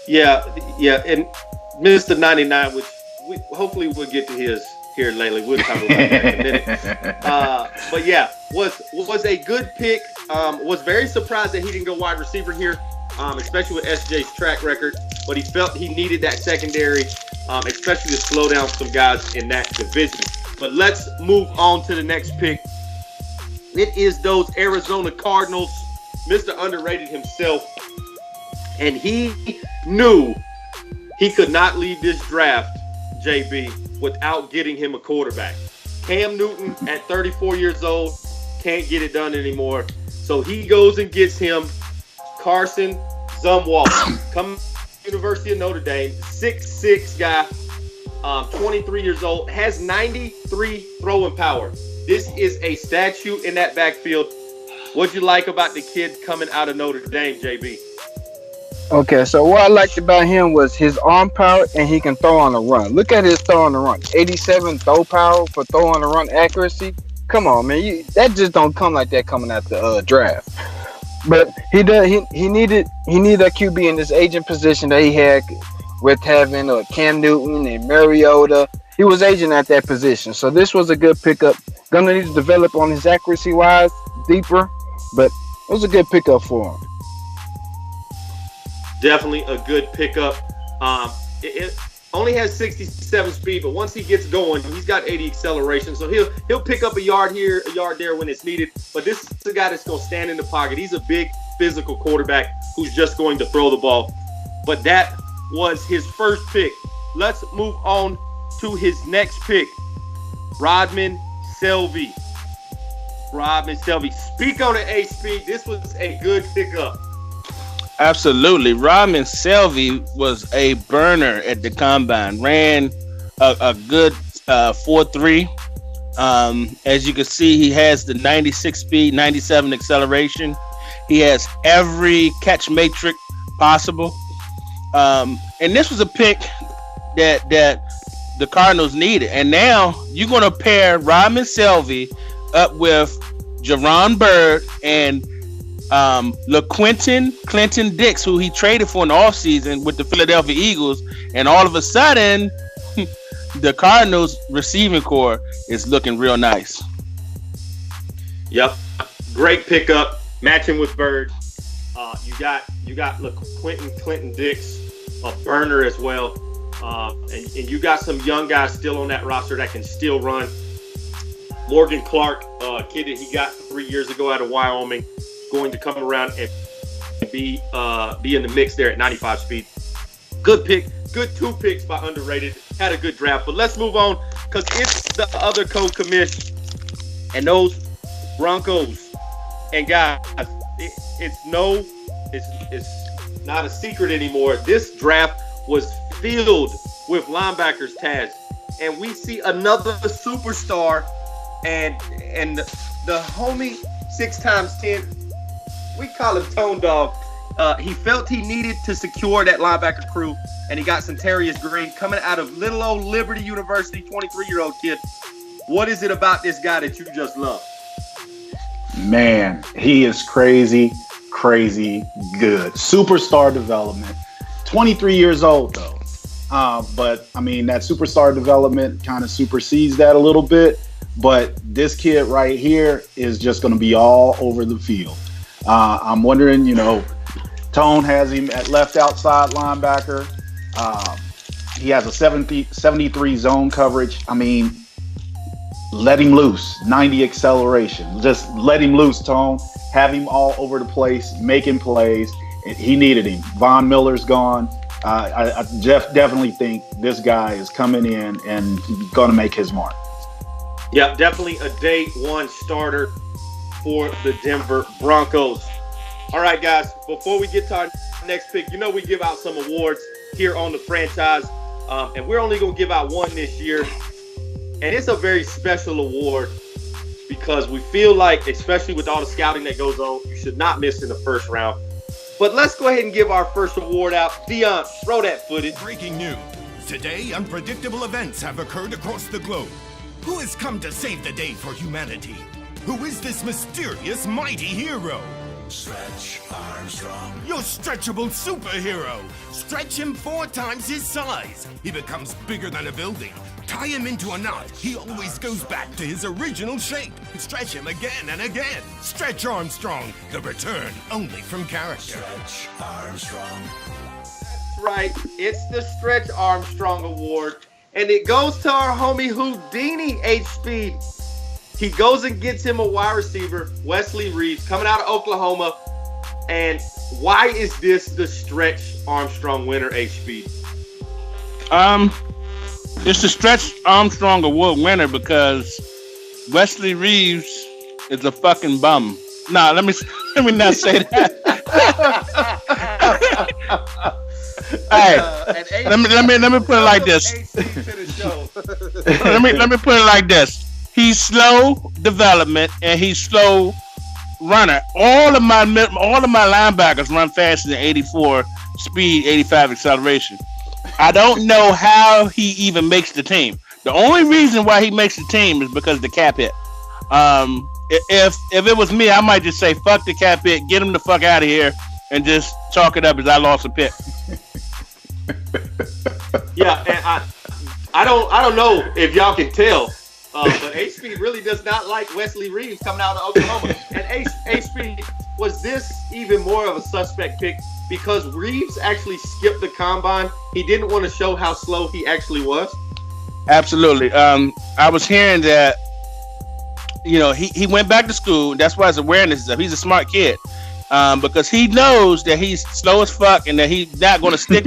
Yeah. And Mr. 99, which hopefully we'll get to his here lately. We'll talk about that in a minute. But yeah, was a good pick. Was very surprised that he didn't go wide receiver here, especially with SJ's track record. But he felt he needed that secondary, especially to slow down some guys in that division. But let's move on to the next pick. It is those Arizona Cardinals, Mr. Underrated himself. And he knew he could not leave this draft, JB, without getting him a quarterback. Cam Newton at 34 years old can't get it done anymore. So he goes and gets him Carson Zumwalt, coming from University of Notre Dame, 6'6" guy, 23 years old, has 93 throwing power. This is a statue in that backfield. What'd you like about the kid coming out of Notre Dame, JB? Okay, so what I liked about him was his arm power, and he can throw on the run. Look at his throw on the run. 87 throw power for throw on the run accuracy. Come on, man. That just don't come like that coming out the draft. But he does. He needed a QB in this aging position that he had with having Cam Newton and Mariota. He was aging at that position. So this was a good pickup. Gonna need to develop on his accuracy wise deeper, but it was a good pickup for him. Definitely a good pickup. It only has 67 speed, but once he gets going, he's got 80 acceleration. So he'll pick up a yard here, a yard there when it's needed. But this is a guy that's going to stand in the pocket. He's a big physical quarterback who's just going to throw the ball. But that was his first pick. Let's move on to his next pick, Rodman Selvey. Speak on the A speed. This was a good pickup. Absolutely. Rodman Selvey was a burner at the combine. Ran a good 4.3. As you can see, he has the 96 speed, 97 acceleration. He has every catch matrix possible. And this was a pick that the Cardinals needed. And now you're going to pair Rodman Selvey up with Jerron Byrd and Clinton Dix, who he traded for in the offseason with the Philadelphia Eagles, and all of a sudden, the Cardinals receiving core is looking real nice. Yep, great pickup, matching with Bird. You got Clinton Dix, a burner as well, and you got some young guys still on that roster that can still run. Morgan Clark, kid that he got 3 years ago out of Wyoming, going to come around and be in the mix there at 95 speed. Good pick, good 2 picks by Underrated. Had a good draft, but let's move on because it's the other co-commish and those Broncos. And guys, it's not a secret anymore. This draft was filled with linebackers, Taz, and we see another superstar. And the homie 6x10, we call him Tone Dog. He felt he needed to secure that linebacker crew, and he got Santarius Green coming out of little old Liberty University, 23-year-old kid. What is it about this guy that you just love? Man, he is crazy good. Superstar development. 23 years old, though. But, I mean, that superstar development kind of supersedes that a little bit. But this kid right here is just going to be all over the field. I'm wondering, Tone has him at left outside linebacker. He has a 73 zone coverage. I mean, let him loose. 90 acceleration. Just let him loose, Tone. Have him all over the place, making plays. He needed him. Von Miller's gone. I definitely think this guy is coming in and going to make his mark. Yeah, definitely a day 1 starter for the Denver Broncos. All right, guys, before we get to our next pick, we give out some awards here on the franchise, and we're only going to give out one this year. And it's a very special award because we feel like, especially with all the scouting that goes on, you should not miss in the first round. But let's go ahead and give our first award out. Dion, roll that footage. Breaking news. Today, unpredictable events have occurred across the globe. Who has come to save the day for humanity? Who is this mysterious, mighty hero? Stretch Armstrong. Your stretchable superhero. Stretch him 4 times his size. He becomes bigger than a building. Tie him into a knot. He always goes back to his original shape. Stretch him again and again. Stretch Armstrong. The return only from character. Stretch Armstrong. That's right. It's the Stretch Armstrong Award. And it goes to our homie Houdini H-Speed. He goes and gets him a wide receiver, Wesley Reeves, coming out of Oklahoma. And why is this the Stretch Armstrong winner, H-Speed? It's the Stretch Armstrong Award winner because Wesley Reeves is a fucking bum. Nah, let me not say that. Hey, let me put it like this. let me put it like this. He's slow development and he's slow runner. All of my linebackers run faster than 84 speed, 85 acceleration. I don't know how he even makes the team. The only reason why he makes the team is because the cap hit. If it was me, I might just say fuck the cap hit, get him the fuck out of here, and just chalk it up as I lost a pick. Yeah, and I don't know if y'all can tell, but H-Speed really does not like Wesley Reeves coming out of Oklahoma. And H-Speed, was this even more of a suspect pick because Reeves actually skipped the combine? He didn't want to show how slow he actually was? Absolutely. I was hearing that, he went back to school. That's why his awareness is up. He's a smart kid. Because he knows that he's slow as fuck and that he's not going to stick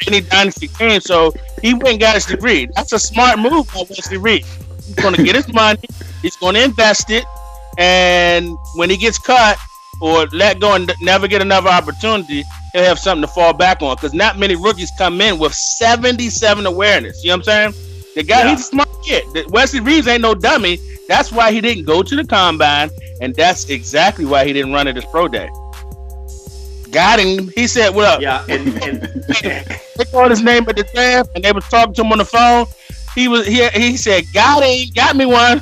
any dynasty game. So he went and got his degree. That's a smart move by Wesley Reeves. He's going to get his money. He's going to invest it. And when he gets cut or let go and never get another opportunity, he'll have something to fall back on. Because not many rookies come in with 77 awareness. You know what I'm saying? The guy, He's a smart kid. Wesley Reeves ain't no dummy. That's why he didn't go to the combine, and that's exactly why he didn't run at his pro day. Got him. He said, "What up?" Yeah, and they called his name at the draft, and they was talking to him on the phone. He said, "Got me one."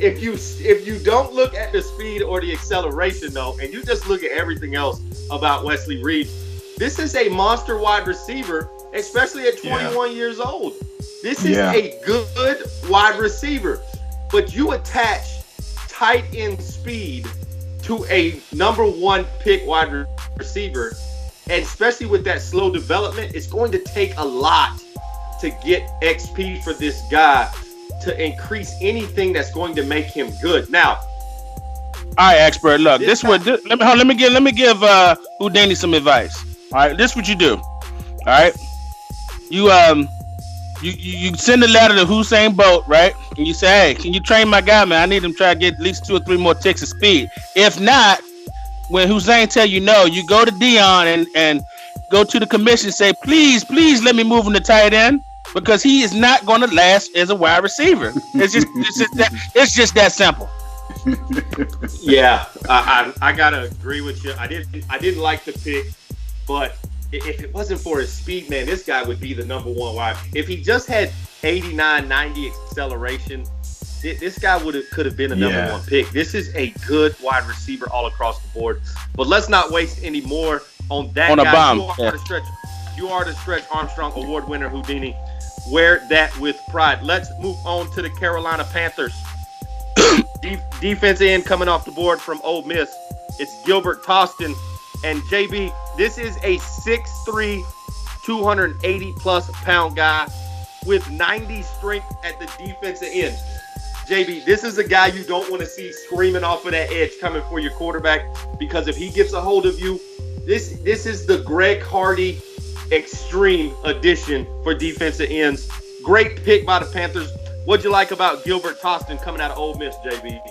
If you don't look at the speed or the acceleration though, and you just look at everything else about Wesley Reed, this is a monster wide receiver, especially at 21 years old. This is a good wide receiver, but you attach tight end speed to a number 1 pick wide receiver, and especially with that slow development, it's going to take a lot to get XP for this guy to increase anything that's going to make him good. Now, all right, expert. Look, let me give Houdini some advice. All right, this is what you do. All right, you send a letter to Usain Bolt, right? And you say, hey, can you train my guy, man? I need him to try to get at least 2 or 3 more ticks of speed. If not, when Hussein tell you no, you go to Dion and go to the commission and say, please let me move him to tight end, because he is not going to last as a wide receiver. It's just that simple. Yeah, I gotta agree with you. I didn't like the pick, but if it wasn't for his speed, man, this guy would be the number 1 wide. If he just had 89, 90 acceleration, this guy could have been a number 1 pick. This is a good wide receiver all across the board. But let's not waste any more on that guy. A bomb. You are the Stretch Armstrong Award winner, Houdini. Wear that with pride. Let's move on to the Carolina Panthers. Defense end coming off the board from Ole Miss. It's Gilbert Tostin. And JB, this is a 6'3", 280-plus pound guy with 90 strength at the defensive end. JB, this is a guy you don't want to see screaming off of that edge coming for your quarterback, because if he gets a hold of you, this is the Greg Hardy extreme edition for defensive ends. Great pick by the Panthers. What'd you like about Gilbert Tostin coming out of Ole Miss, JB?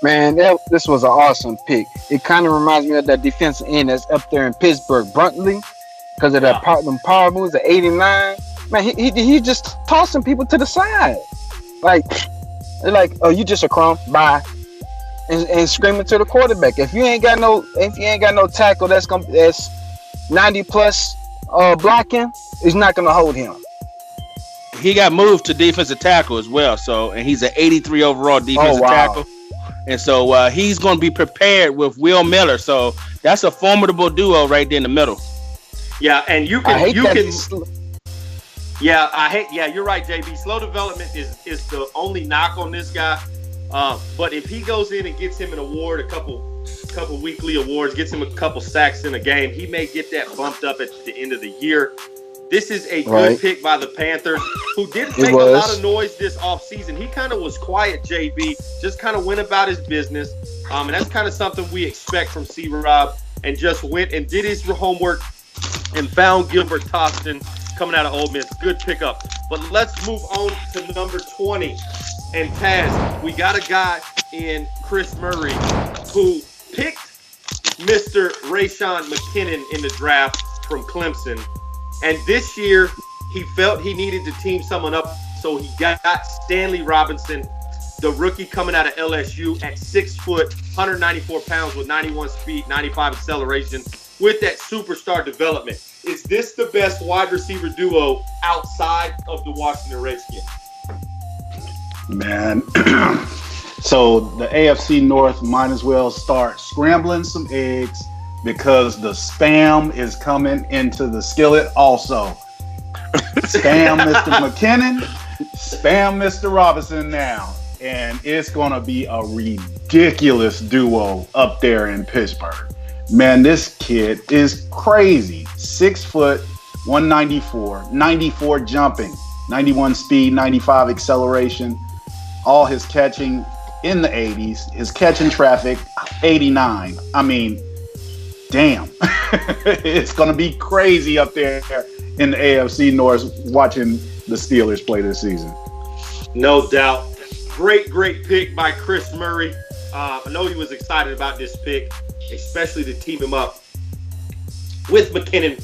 Man, this was an awesome pick. It kind of reminds me of that defensive end that's up there in Pittsburgh, Bruntley, because of that power moves at 89. Man, he just tossing people to the side. Like, they're like, oh, you just a crumb, bye, and screaming to the quarterback. If you ain't got no tackle that's 90 plus blocking, is not gonna hold him. He got moved to defensive tackle as well, and he's an 83 overall defensive tackle, and so he's going to be prepared with Will Miller. So that's a formidable duo right there in the middle. Yeah, and you're right, JB. Slow development is the only knock on this guy. But if he goes in and gets him an award, a couple weekly awards, gets him a couple sacks in a game, he may get that bumped up at the end of the year. This is a good pick by the Panthers, who didn't make a lot of noise this offseason. He kind of was quiet, JB, just kind of went about his business. And that's kind of something we expect from C-Rob, and just went and did his homework and found Gilbert Tostin coming out of Ole Miss. Good pickup. But let's move on to number 20. And Taz, we got a guy in Chris Murray who picked Mr. Rayshawn McKinnon in the draft from Clemson. And this year, he felt he needed to team someone up, so he got Stanley Robinson, the rookie coming out of LSU at 6 foot, 194 pounds with 91 speed, 95 acceleration, with that superstar development. Is this the best wide receiver duo outside of the Washington Redskins? Man, so the AFC North might as well start scrambling some eggs, because the spam is coming into the skillet also. Spam Mr. McKinnon, spam Mr. Robinson now. And it's going to be a ridiculous duo up there in Pittsburgh. Man, this kid is crazy. 6 foot, 194, 94 jumping, 91 speed, 95 acceleration. All his catching in the 80s. His catching traffic, 89. I mean, damn. It's going to be crazy up there in the AFC North watching the Steelers play this season. No doubt. Great pick by Chris Murray. I know he was excited about this pick, especially to team him up with McKinnon,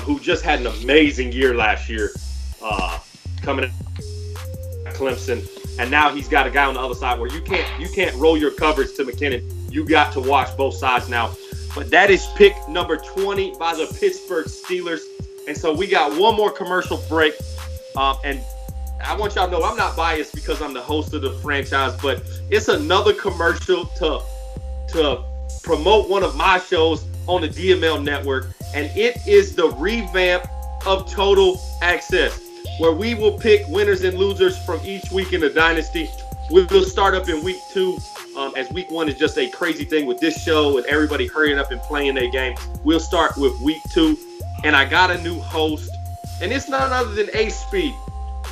who just had an amazing year last year coming in Clemson. And now he's got a guy on the other side where you can't roll your coverage to McKinnon. You got to watch both sides now. but that is pick number 20 by the Pittsburgh Steelers. And so we got one more commercial break. And I want y'all to know I'm not biased because I'm the host of the franchise, but it's another commercial to promote one of my shows on the DML network. And it is the revamp of Total Access, where we will pick winners and losers from each week in the Dynasty. We'll start up in week 2. As week 1 is just a crazy thing with this show and everybody hurrying up and playing their game. We'll start with week 2. And I got a new host. And it's none other than A-Speed.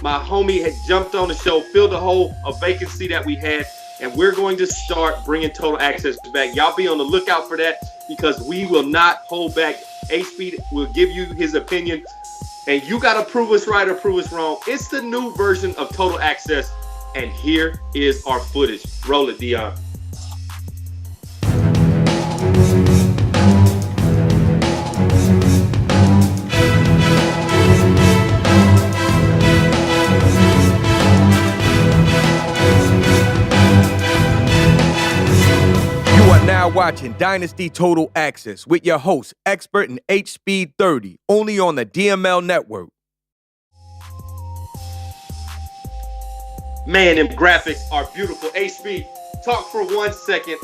My homie had jumped on the show, filled a vacancy that we had. And we're going to start bringing Total Access back. Y'all be on the lookout for that because we will not hold back. A-Speed will give you his opinion. And you got to prove us right or prove us wrong. It's the new version of Total Access. And here is our footage. Roll it, Dion. You are now watching Dynasty Total Access with your host, expert in H-Speed 30, only on the DML network. Man, them graphics are beautiful. A-Speed, talk for 1 second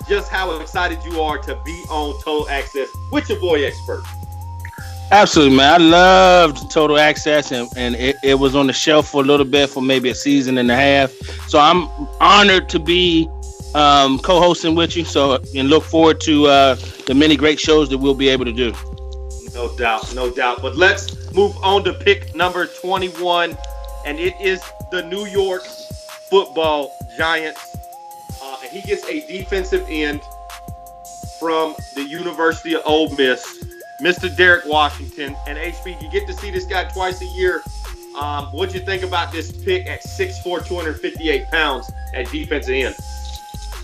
just how excited you are to be on Total Access with your boy Expert. Absolutely, man. I loved Total Access, and it was on the shelf for a little bit, for maybe a season and a half. So I'm honored to be co-hosting with you. So, and look forward to the many great shows that we'll be able to do. No doubt, no doubt. But let's move on to pick number 21, and it is the New York Football Giants. And he gets a defensive end from the University of Ole Miss, Mr. Derek Washington. And HB, you get to see this guy twice a year. What'd you think about this pick at 6'4", 258 pounds at defensive end?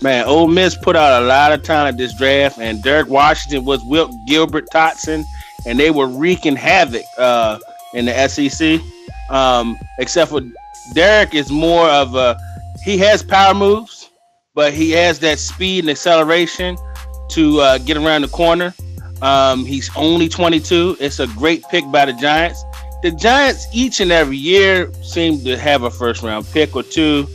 Man, Ole Miss put out a lot of talent this draft, and Derek Washington was Wilt Gilbert-Totson, and they were wreaking havoc in the SEC. Except for Derek is more of he has power moves, but he has that speed and acceleration to get around the corner. He's only 22. It's a great pick by the Giants. The Giants each and every year seem to have a first round pick or two,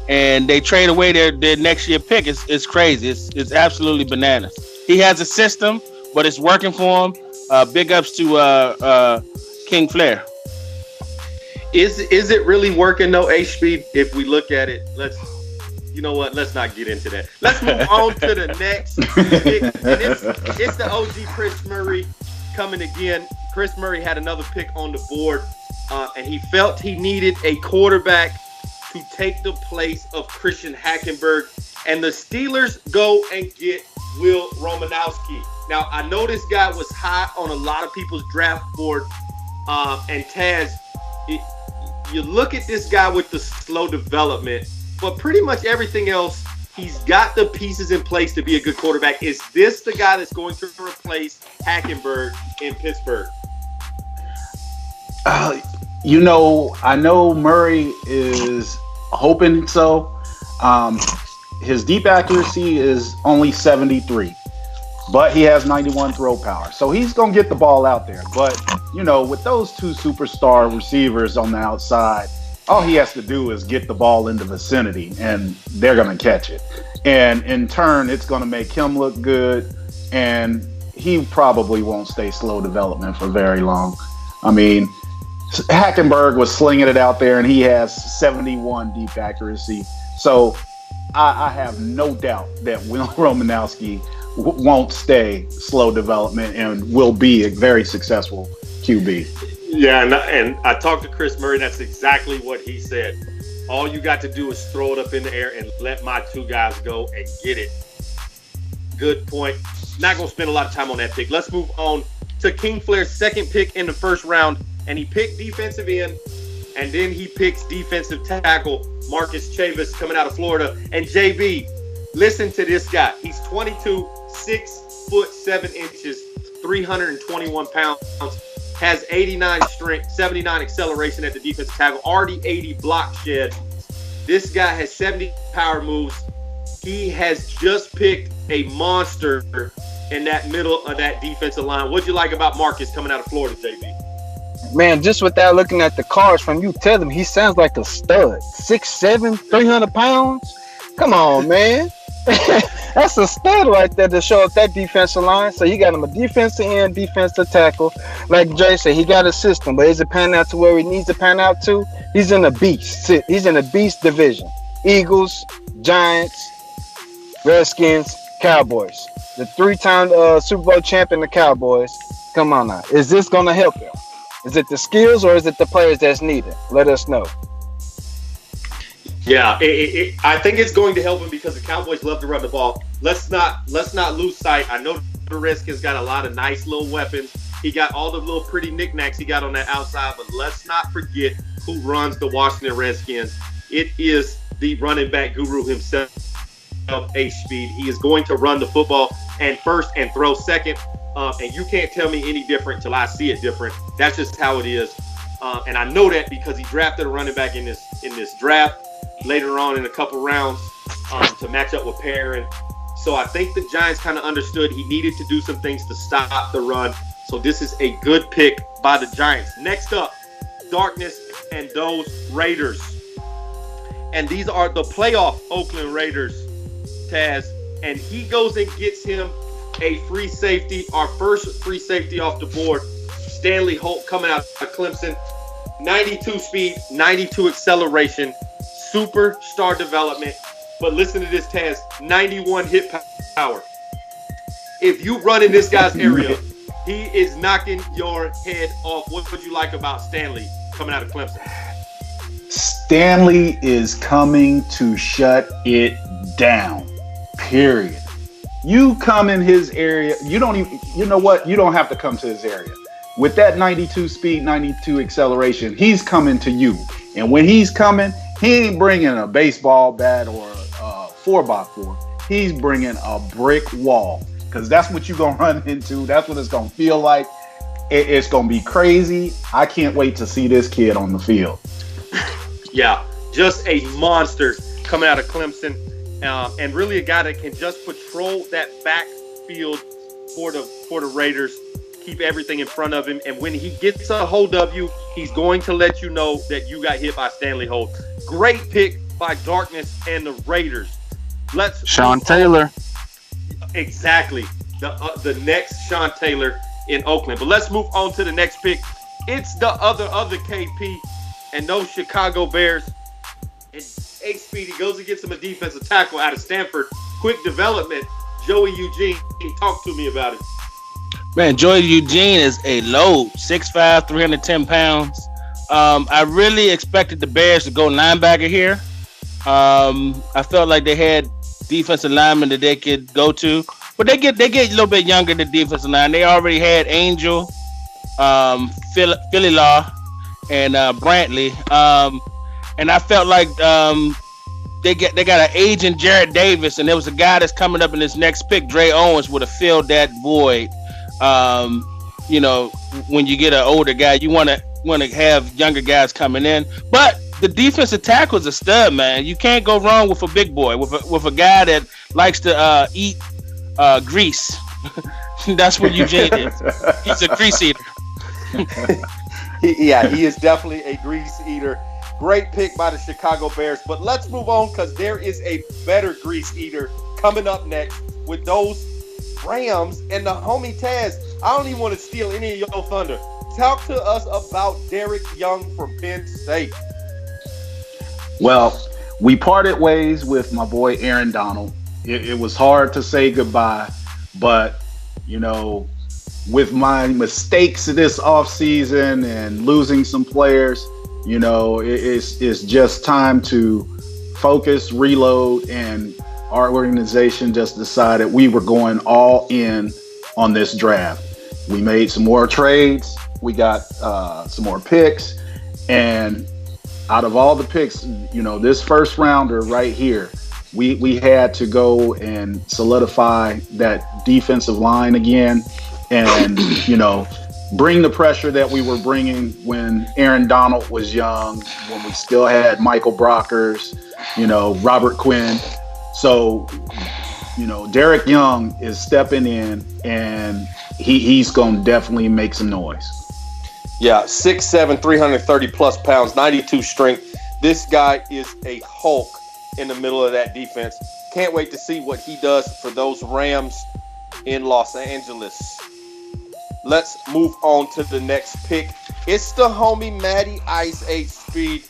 and they trade away their next year pick. It's crazy. It's absolutely bananas. He has a system, but it's working for him. Big ups to King Flair. Is it really working though, H-Speed? If we look at it, you know what? Let's not get into that. Let's move on to the next pick. And it's the OG Chris Murray coming again. Chris Murray had another pick on the board, and he felt he needed a quarterback to take the place of Christian Hackenberg. And the Steelers go and get Will Romanowski. Now, I know this guy was high on a lot of people's draft board, and Taz, you look at this guy with the slow development, but pretty much everything else, he's got the pieces in place to be a good quarterback. Is this the guy that's going to replace Hackenberg in Pittsburgh? I know Murray is hoping so. His deep accuracy is only 73, but he has 91 throw power. So he's going to get the ball out there. But, with those two superstar receivers on the outside, all he has to do is get the ball in the vicinity, and they're going to catch it. And in turn, it's going to make him look good, and he probably won't stay slow development for very long. I mean, Hackenberg was slinging it out there, and he has 71 deep accuracy. So I have no doubt that Will Romanowski won't stay slow development and will be a very successful QB. Yeah, and I talked to Chris Murray. That's exactly what he said. All you got to do is throw it up in the air and let my two guys go and get it. Good point. Not going to spend a lot of time on that pick. Let's move on to King Flair's second pick in the first round. And he picked defensive end, and then he picks defensive tackle Marcus Chavis coming out of Florida. And JB, listen to this guy. He's 22, 6'7", 321 pounds, has 89 strength, 79 acceleration at the defensive tackle, already 80 block shed. This guy has 70 power moves. He has just picked a monster in that middle of that defensive line. What'd you like about Marcus coming out of Florida, JB? Man, just without looking at the cards from you, tell him he sounds like a stud. 6'7", 300 pounds. Come on, man. That's a stud right there to show up that defensive line. So you got him a defensive end, defensive tackle. Like Jay said, he got a system, but is it panning out to where he needs to pan out to? He's in a beast. He's in a beast division. Eagles, Giants, Redskins, Cowboys. The 3-time Super Bowl champion, the Cowboys. Come on now. Is this going to help him? Is it the skills or is it the players that's needed? Let us know. Yeah, I think it's going to help him because the Cowboys love to run the ball. Let's not lose sight. I know the Redskins got a lot of nice little weapons. He got all the little pretty knickknacks he got on that outside, but let's not forget who runs the Washington Redskins. It is the running back guru himself, H-Speed. He is going to run the football and first and throw second. And you can't tell me any different till I see it different. That's just how it is. And I know that because he drafted a running back in this draft later on in a couple rounds to match up with Perrin. So I think the Giants kind of understood he needed to do some things to stop the run. So this is a good pick by the Giants. Next up, Darkness and those Raiders. And these are the playoff Oakland Raiders, Taz. And he goes and gets him a free safety, our first free safety off the board. Stanley Holt coming out of Clemson. 92 speed, 92 acceleration, superstar development. But listen to this, Taz, 91 hit power. If you run in this guy's area, he is knocking your head off. What would you like about Stanley coming out of Clemson? Stanley is coming to shut it down, period. You come in his area, you don't have to come to his area. With that 92 speed, 92 acceleration, he's coming to you. And when he's coming, he ain't bringing a baseball bat or a 4x4. He's bringing a brick wall because that's what you're going to run into. That's what it's going to feel like. It's going to be crazy. I can't wait to see this kid on the field. Yeah, just a monster coming out of Clemson. And really a guy that can just patrol that backfield for the Raiders, keep everything in front of him. And when he gets a hold of you, he's going to let you know that you got hit by Stanley Holt. Great pick by Darkness and the Raiders. Sean Taylor. Exactly. The next Sean Taylor in Oakland. But let's move on to the next pick. It's the other KP and those Chicago Bears. And H-Speedy goes and gets him a defensive tackle out of Stanford. Quick development. Joey Eugene, talk to me about it. Man, Joey Eugene is a load, 6'5", 310 pounds. I really expected the Bears to go linebacker here. I felt like they had defensive linemen that they could go to, but they get a little bit younger than defensive line. They already had Angel, Philly Law, and Brantley. And I felt like they got an aging Jarrett Davis, and there was a guy that's coming up in this next pick. Dre Owens would have filled that void. When you get an older guy, you want to have younger guys coming in. But the defensive tackle is a stud, man. You can't go wrong with a big boy, with a guy that likes to eat grease. That's what Eugene is. He's a grease eater. He is definitely a grease eater. Great pick by the Chicago Bears. But let's move on because there is a better grease eater coming up next with those Rams and the homie Taz. I don't even want to steal any of your thunder. Talk to us about Derek Young from Penn State. Well, we parted ways with my boy Aaron Donald. It was hard to say goodbye, but with my mistakes this offseason and losing some players, it's just time to focus, reload, and our organization just decided we were going all in on this draft. We made some more trades. We got some more picks. And out of all the picks, this first rounder right here, we had to go and solidify that defensive line again and, bring the pressure that we were bringing when Aaron Donald was young, when we still had Michael Brockers, Robert Quinn. So, Derek Young is stepping in, and he's going to definitely make some noise. Yeah, 6'7", 330 plus pounds, 92 strength. This guy is a Hulk in the middle of that defense. Can't wait to see what he does for those Rams in Los Angeles. Let's move on to the next pick. It's the homie Matty Ice H-Speed.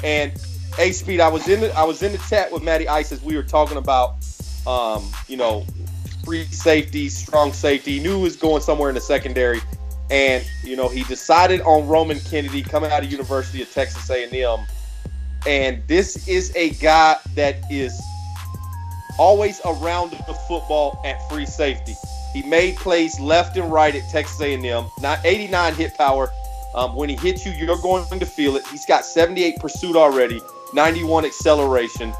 And H-Speed, I was in the chat with Matty Ice as we were talking about free safety, strong safety. He knew he was going somewhere in the secondary. And, he decided on Roman Kennedy coming out of University of Texas A&M. And this is a guy that is always around the football at free safety. He made plays left and right at Texas A&M. 89 hit power. When he hits you, you're going to feel it. He's got 78 pursuit already, 91 acceleration.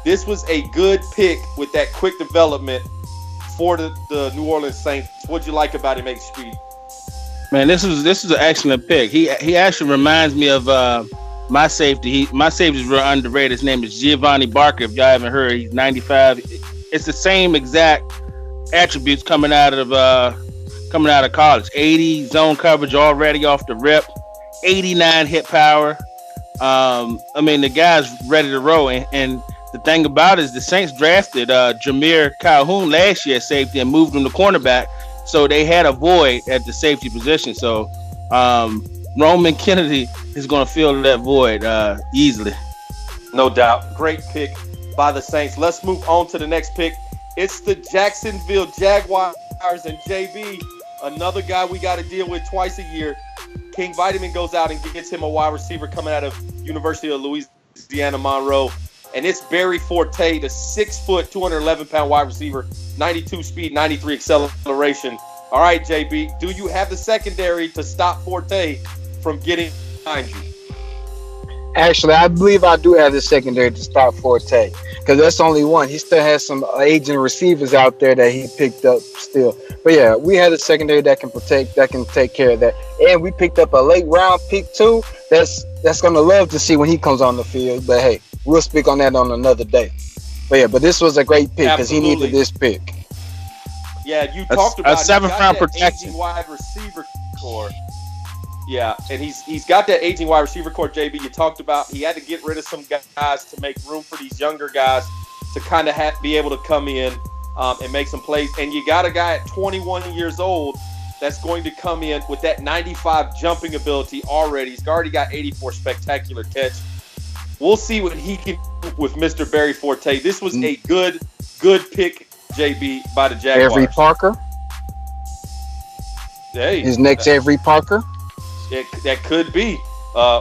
This was a good pick with that quick development for the New Orleans Saints. What'd you like about him, H-Speed? Man, this is an excellent pick. He actually reminds me of my safety. My safety is real underrated. His name is Giovanni Barker. If y'all haven't heard, he's 95. It's the same exact attributes coming out of college. 80 zone coverage already off the rip. 89 hit power. The guy's ready to roll. And the thing about it is the Saints drafted Jameer Calhoun last year at safety and moved him to cornerback. So they had a void at the safety position. So Roman Kennedy is going to fill that void easily. No doubt. Great pick by the Saints. Let's move on to the next pick. It's the Jacksonville Jaguars and JB, another guy we got to deal with twice a year. King Vitamin goes out and gets him a wide receiver coming out of University of Louisiana Monroe. And it's Barry Forte, the 6 foot, 211-pound wide receiver, 92 speed, 93 acceleration. All right, JB, do you have the secondary to stop Forte from getting behind you? Actually, I believe I do have the secondary to stop Forte because that's only one. He still has some aging receivers out there that he picked up still. But yeah, we have a secondary that can protect, that can take care of that. And we picked up a late round pick too. That's gonna love to see when he comes on the field. But hey, we'll speak on that on another day. But this was a great pick because he needed this pick. Yeah, you talked about a 7th round protection. Wide receiver core. Yeah, and he's got that aging wide receiver core, JB. You talked about he had to get rid of some guys to make room for these younger guys to kind of be able to come in and make some plays. And you got a guy at 21 years old that's going to come in with that 95 jumping ability already. He's already got 84 spectacular catch. We'll see what he can do with Mr. Barry Forte. This was a good pick, JB, by the Jaguars. Avery Parker. Hey, his next Avery Parker. That could be.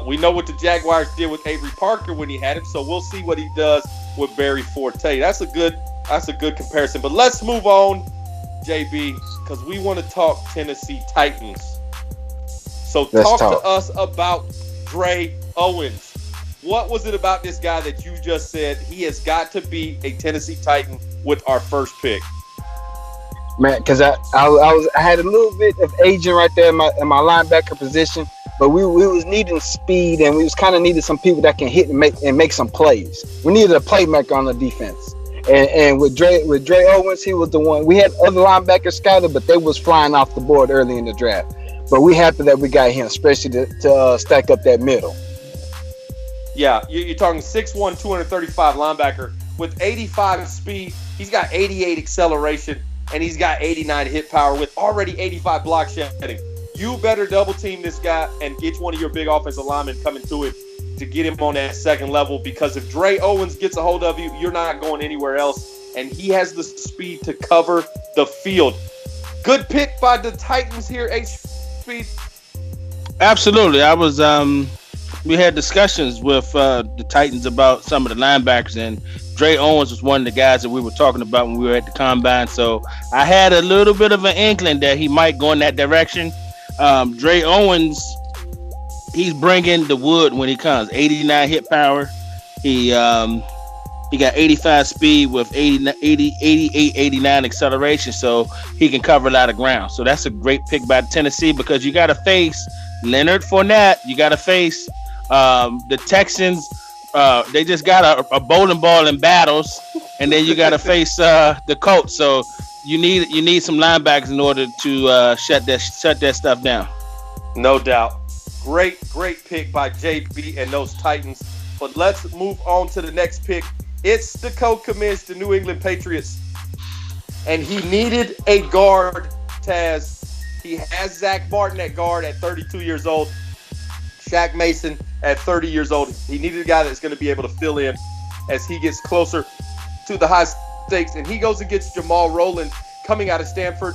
We know what the Jaguars did with Avery Parker when he had him, so we'll see what he does with Barry Forte. That's a good comparison. But let's move on, JB, because we want to talk Tennessee Titans. So talk to us about Dre Owens. What was it about this guy that you just said he has got to be a Tennessee Titan with our first pick? Man, because I had a little bit of aging right there in my linebacker position, but we was needing speed and we was kind of needed some people that can hit and make some plays. We needed a playmaker on the defense, and with Dre Owens, he was the one. We had other linebackers scouted, but they was flying off the board early in the draft. But we happy that we got him, especially to stack up that middle. Yeah, you're talking 6'1", 235 linebacker with 85 speed. He's got 88 acceleration. And he's got 89 hit power with already 85 block shedding. You better double team this guy and get one of your big offensive linemen coming to it to get him on that second level, because if Dre Owens gets a hold of you, you're not going anywhere else. And he has the speed to cover the field. Good pick by the Titans here, H-Speed. Absolutely. I was we had discussions with the Titans about some of the linebackers, and Dre Owens was one of the guys that we were talking about when we were at the combine. So I had a little bit of an inkling that he might go in that direction. Dre Owens, he's bringing the wood when he comes. 89 hit power. He got 85 speed with 88, 89 acceleration, so he can cover a lot of ground. So that's a great pick by Tennessee, because you got to face Leonard Fournette. You got to face the Texans. They just got a bowling ball in battles, and then you got to face the Colts. So you need some linebackers in order to shut that stuff down. No doubt. Great pick by JB and those Titans. But let's move on to the next pick. It's the co-commish, the New England Patriots. And he needed a guard, Taz. He has Zach Martin at guard at 32 years old. Shaq Mason at 30 years old. He needed a guy that's going to be able to fill in as he gets closer to the high stakes. And he goes and gets Jamal Rowland coming out of Stanford.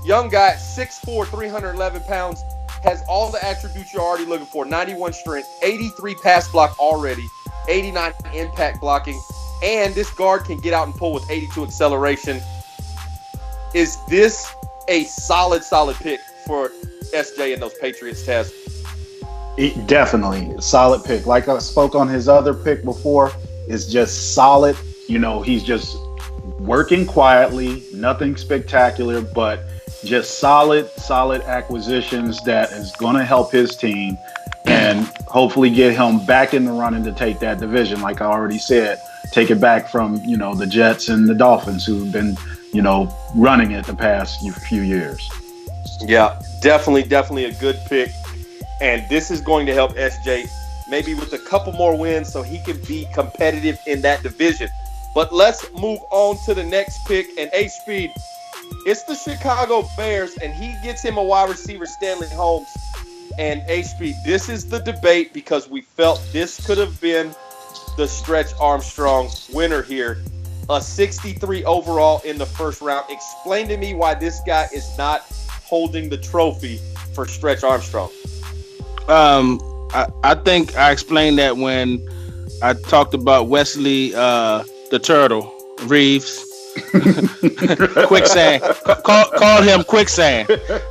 Young guy, 6'4", 311 pounds. Has all the attributes you're already looking for. 91 strength, 83 pass block already, 89 impact blocking. And this guard can get out and pull with 82 acceleration. Is this a solid pick for SJ and those Patriots, Taz? Definitely a solid pick. Like I spoke on his other pick before, it's just solid. You know, he's just working quietly, nothing spectacular, but just solid acquisitions that is going to help his team and hopefully get him back in the running to take that division. Like I already said, take it back from, you know, the Jets and the Dolphins who've been, you know, running it the past few years. Yeah, definitely a good pick. And this is going to help SJ maybe with a couple more wins so he can be competitive in that division. But let's move on to the next pick. And H-Speed, it's the Chicago Bears, and he gets him a wide receiver, Stanley Holmes. And H-Speed, this is the debate because we felt this could have been the Stretch Armstrong winner here. A 63 overall in the first round. Explain to me why this guy is not holding the trophy for Stretch Armstrong. I think I explained that when I talked about Wesley the Turtle Reeves. Quicksand. Call him Quicksand.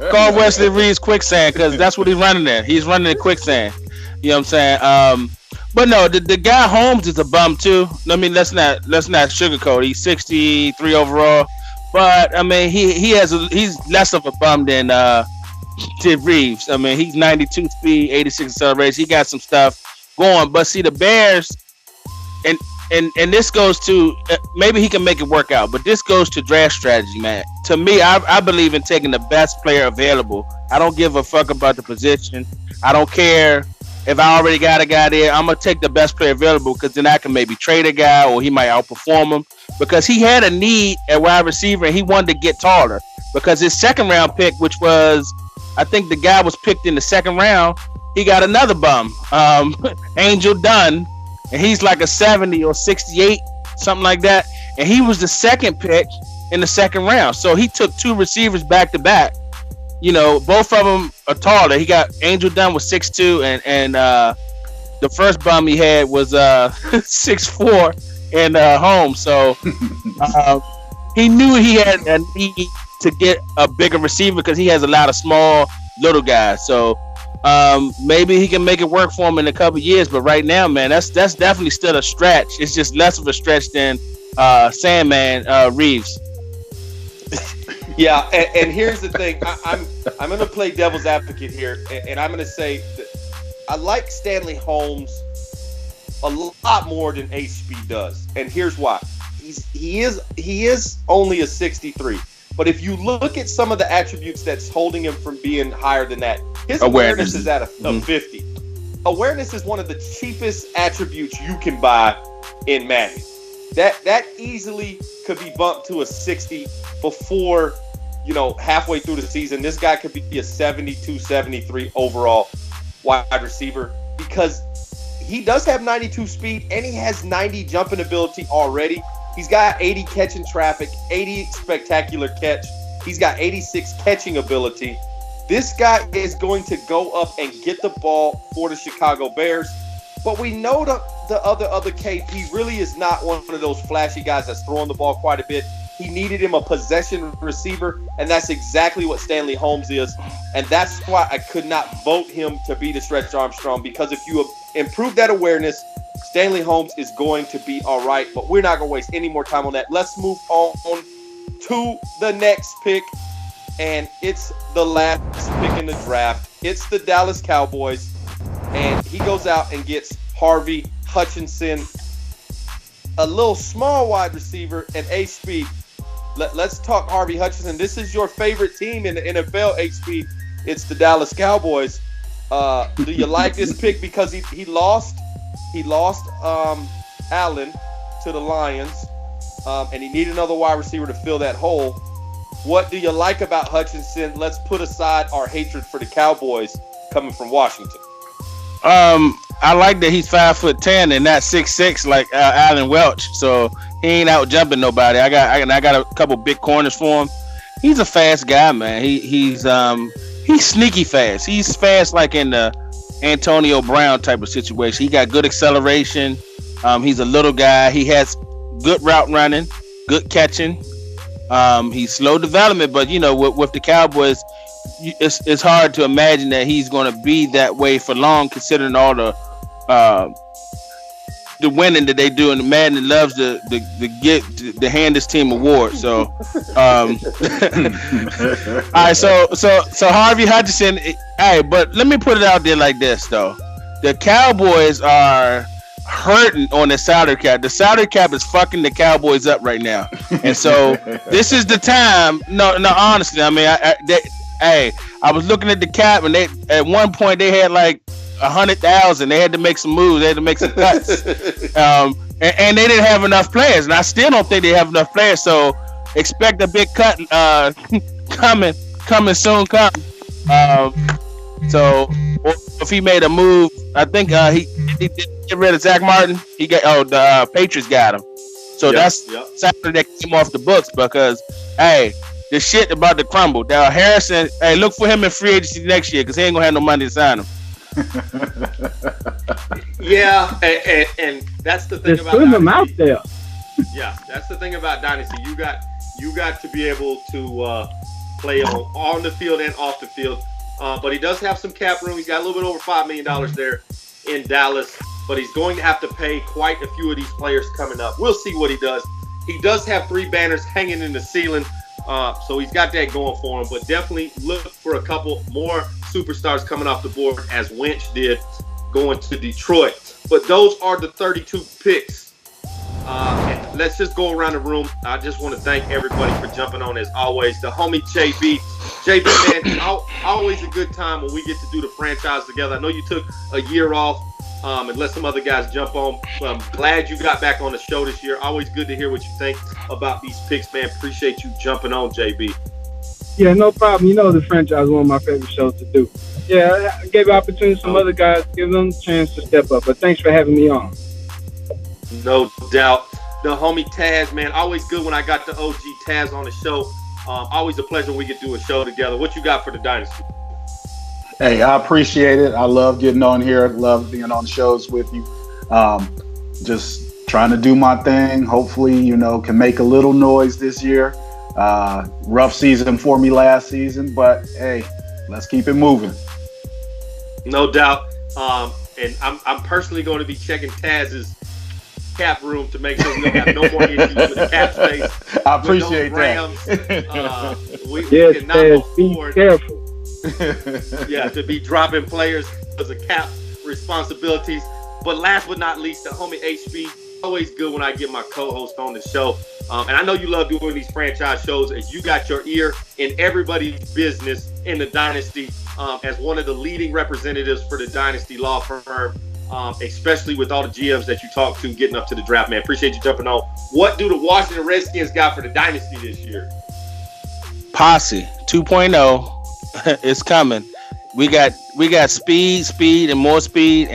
Call Wesley Reeves Quicksand because that's what he's running at. He's running at Quicksand. You know what I'm saying? But no, the guy Holmes is a bum too. I mean, let's not sugarcoat. He's 63 overall, but I mean, he's less of a bum than Reeves. I mean, he's 92 speed, 86 acceleration. He got some stuff going. But see, the Bears, and this goes to maybe he can make it work out, but this goes to draft strategy, man. To me, I believe in taking the best player available. I don't give a fuck about the position. I don't care if I already got a guy there. I'm gonna take the best player available because then I can maybe trade a guy or he might outperform him because he had a need at wide receiver and he wanted to get taller because his second round pick, which was I think the guy was picked in the second round, he got another bum, Angel Dunn. And he's like a 70 or 68, something like that. And he was the second pick in the second round. So he took two receivers back to back. You know, both of them are taller. He got Angel Dunn was 6'2", and the first bum he had was 6'4", and Holmes. So he knew he had a need to get a bigger receiver because he has a lot of small little guys. So maybe he can make it work for him in a couple years, but right now, man, that's definitely still a stretch. It's just less of a stretch than Sandman Reeves. Yeah, and here's the thing. I'm going to play devil's advocate here, and I'm going to say that I like Stanley Holmes a lot more than HB does, and here's why. He is only a 63. But if you look at some of the attributes that's holding him from being higher than that, his awareness is at a 50. Awareness is one of the cheapest attributes you can buy in Madden. That easily could be bumped to a 60 before, you know, halfway through the season. This guy could be a 72, 73 overall wide receiver because he does have 92 speed and he has 90 jumping ability already. He's got 80 catching traffic, 80 spectacular catch. He's got 86 catching ability. This guy is going to go up and get the ball for the Chicago Bears. But we know the other KP really is not one of those flashy guys that's throwing the ball quite a bit. He needed him a possession receiver, and that's exactly what Stanley Holmes is. And that's why I could not vote him to be the Stretch Armstrong, because if you improve that awareness, Stanley Holmes is going to be all right, but we're not going to waste any more time on that. Let's move on to the next pick, and it's the last pick in the draft. It's the Dallas Cowboys, and he goes out and gets Harvey Hutchinson. a little small wide receiver, and H-Speed. Let's talk Harvey Hutchinson. This is your favorite team in the NFL, H-Speed. It's the Dallas Cowboys. Do you like this pick because he lost Allen to the Lions, and he needed another wide receiver to fill that hole? What do you like about Hutchinson? Let's put aside our hatred for the Cowboys coming from Washington. I like that he's 5'10" and not 6'6" like Allen Welch. So he ain't out jumping nobody. I got a couple big corners for him. He's a fast guy, man. He's sneaky fast. He's fast like in the Antonio Brown type of situation. He got good acceleration. He's a little guy. He has good route running, good catching. He's slow development, but with the Cowboys, it's hard to imagine that he's going to be that way for long, considering all the winning that they do, and Madden loves to hand this team awards. So, all right. So Harvey Hutchinson. All right, but let me put it out there like this though: the Cowboys are hurting on the salary cap. The salary cap is fucking the Cowboys up right now, and so this is the time. No, honestly, I mean, I was looking at the cap, and they at one point they had like 100,000. They had to make some moves. They had to make some cuts, and they didn't have enough players. And I still don't think they have enough players. So expect a big cut coming soon. So if he made a move, I think he did get rid of Zach Martin. The Patriots got him. So that's something that came off the books because the shit about to crumble. Now Harrison, look for him in free agency next year because he ain't gonna have no money to sign him. Yeah, and that's the thing Just about putting Dynasty. them out there. Yeah, that's the thing about Dynasty. You got to be able to play on the field and off the field. But he does have some cap room. He's got a little bit over $5 million there in Dallas. But he's going to have to pay quite a few of these players coming up. We'll see what he does. He does have 3 banners hanging in the ceiling. So he's got that going for him. But definitely look for a couple more superstars coming off the board as Wentz did going to Detroit. But those are the 32 picks. And let's just go around the room. I just want to thank everybody for jumping on as always. The homie JB. JB, man, always a good time when we get to do the franchise together. I know you took a year off and let some other guys jump on. But I'm glad you got back on the show this year. Always good to hear what you think about these picks, man. Appreciate you jumping on, JB. Yeah, no problem. The franchise is one of my favorite shows to do. Yeah, I gave opportunity to some other guys, give them a chance to step up. But thanks for having me on. No doubt. The homie Taz, man, always good when I got the OG Taz on the show. Always a pleasure when we get to do a show together. What you got for the Dynasty? Hey, I appreciate it. I love getting on here. Love being on shows with you. Just trying to do my thing. Hopefully, can make a little noise this year. Rough season for me last season, but hey, let's keep it moving. No doubt. And I'm personally going to be checking Taz's cap room to make sure we don't have no more issues with the cap space. I appreciate that. We Yes, cannot Taz, be afford careful. to be dropping players because of cap responsibilities. But last but not least, the homie HB. Always good when I get my co-host on the show. And I know you love doing these franchise shows as you got your ear in everybody's business in the Dynasty as one of the leading representatives for the Dynasty law firm, especially with all the GMs that you talk to getting up to the draft, man. Appreciate you jumping on. What do the Washington Redskins got for the Dynasty this year? Posse 2.0 is coming. We got speed and more speed,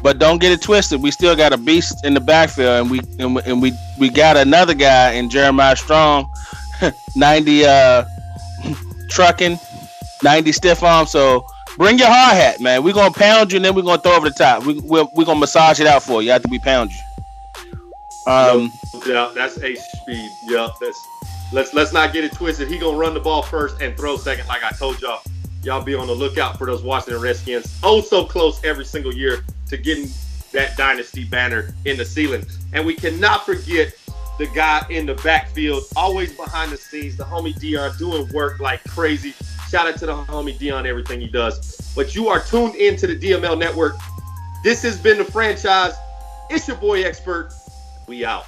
but don't get it twisted. We still got a beast in the backfield, and we got another guy in Jeremiah Strong, 90 trucking, 90 stiff arm. So bring your hard hat, man. We're gonna pound you, and then we're gonna throw over the top. We're gonna massage it out for you after we pound you. Yeah, that's ace speed. Yeah, let's not get it twisted. He gonna run the ball first and throw second, like I told y'all. Y'all be on the lookout for those Washington Redskins. Oh, so close every single year to getting that Dynasty banner in the ceiling. And we cannot forget the guy in the backfield, always behind the scenes, the homie Dion, doing work like crazy. Shout out to the homie Dion, everything he does. But you are tuned into the DML Network. This has been the franchise. It's your boy Expert. We out.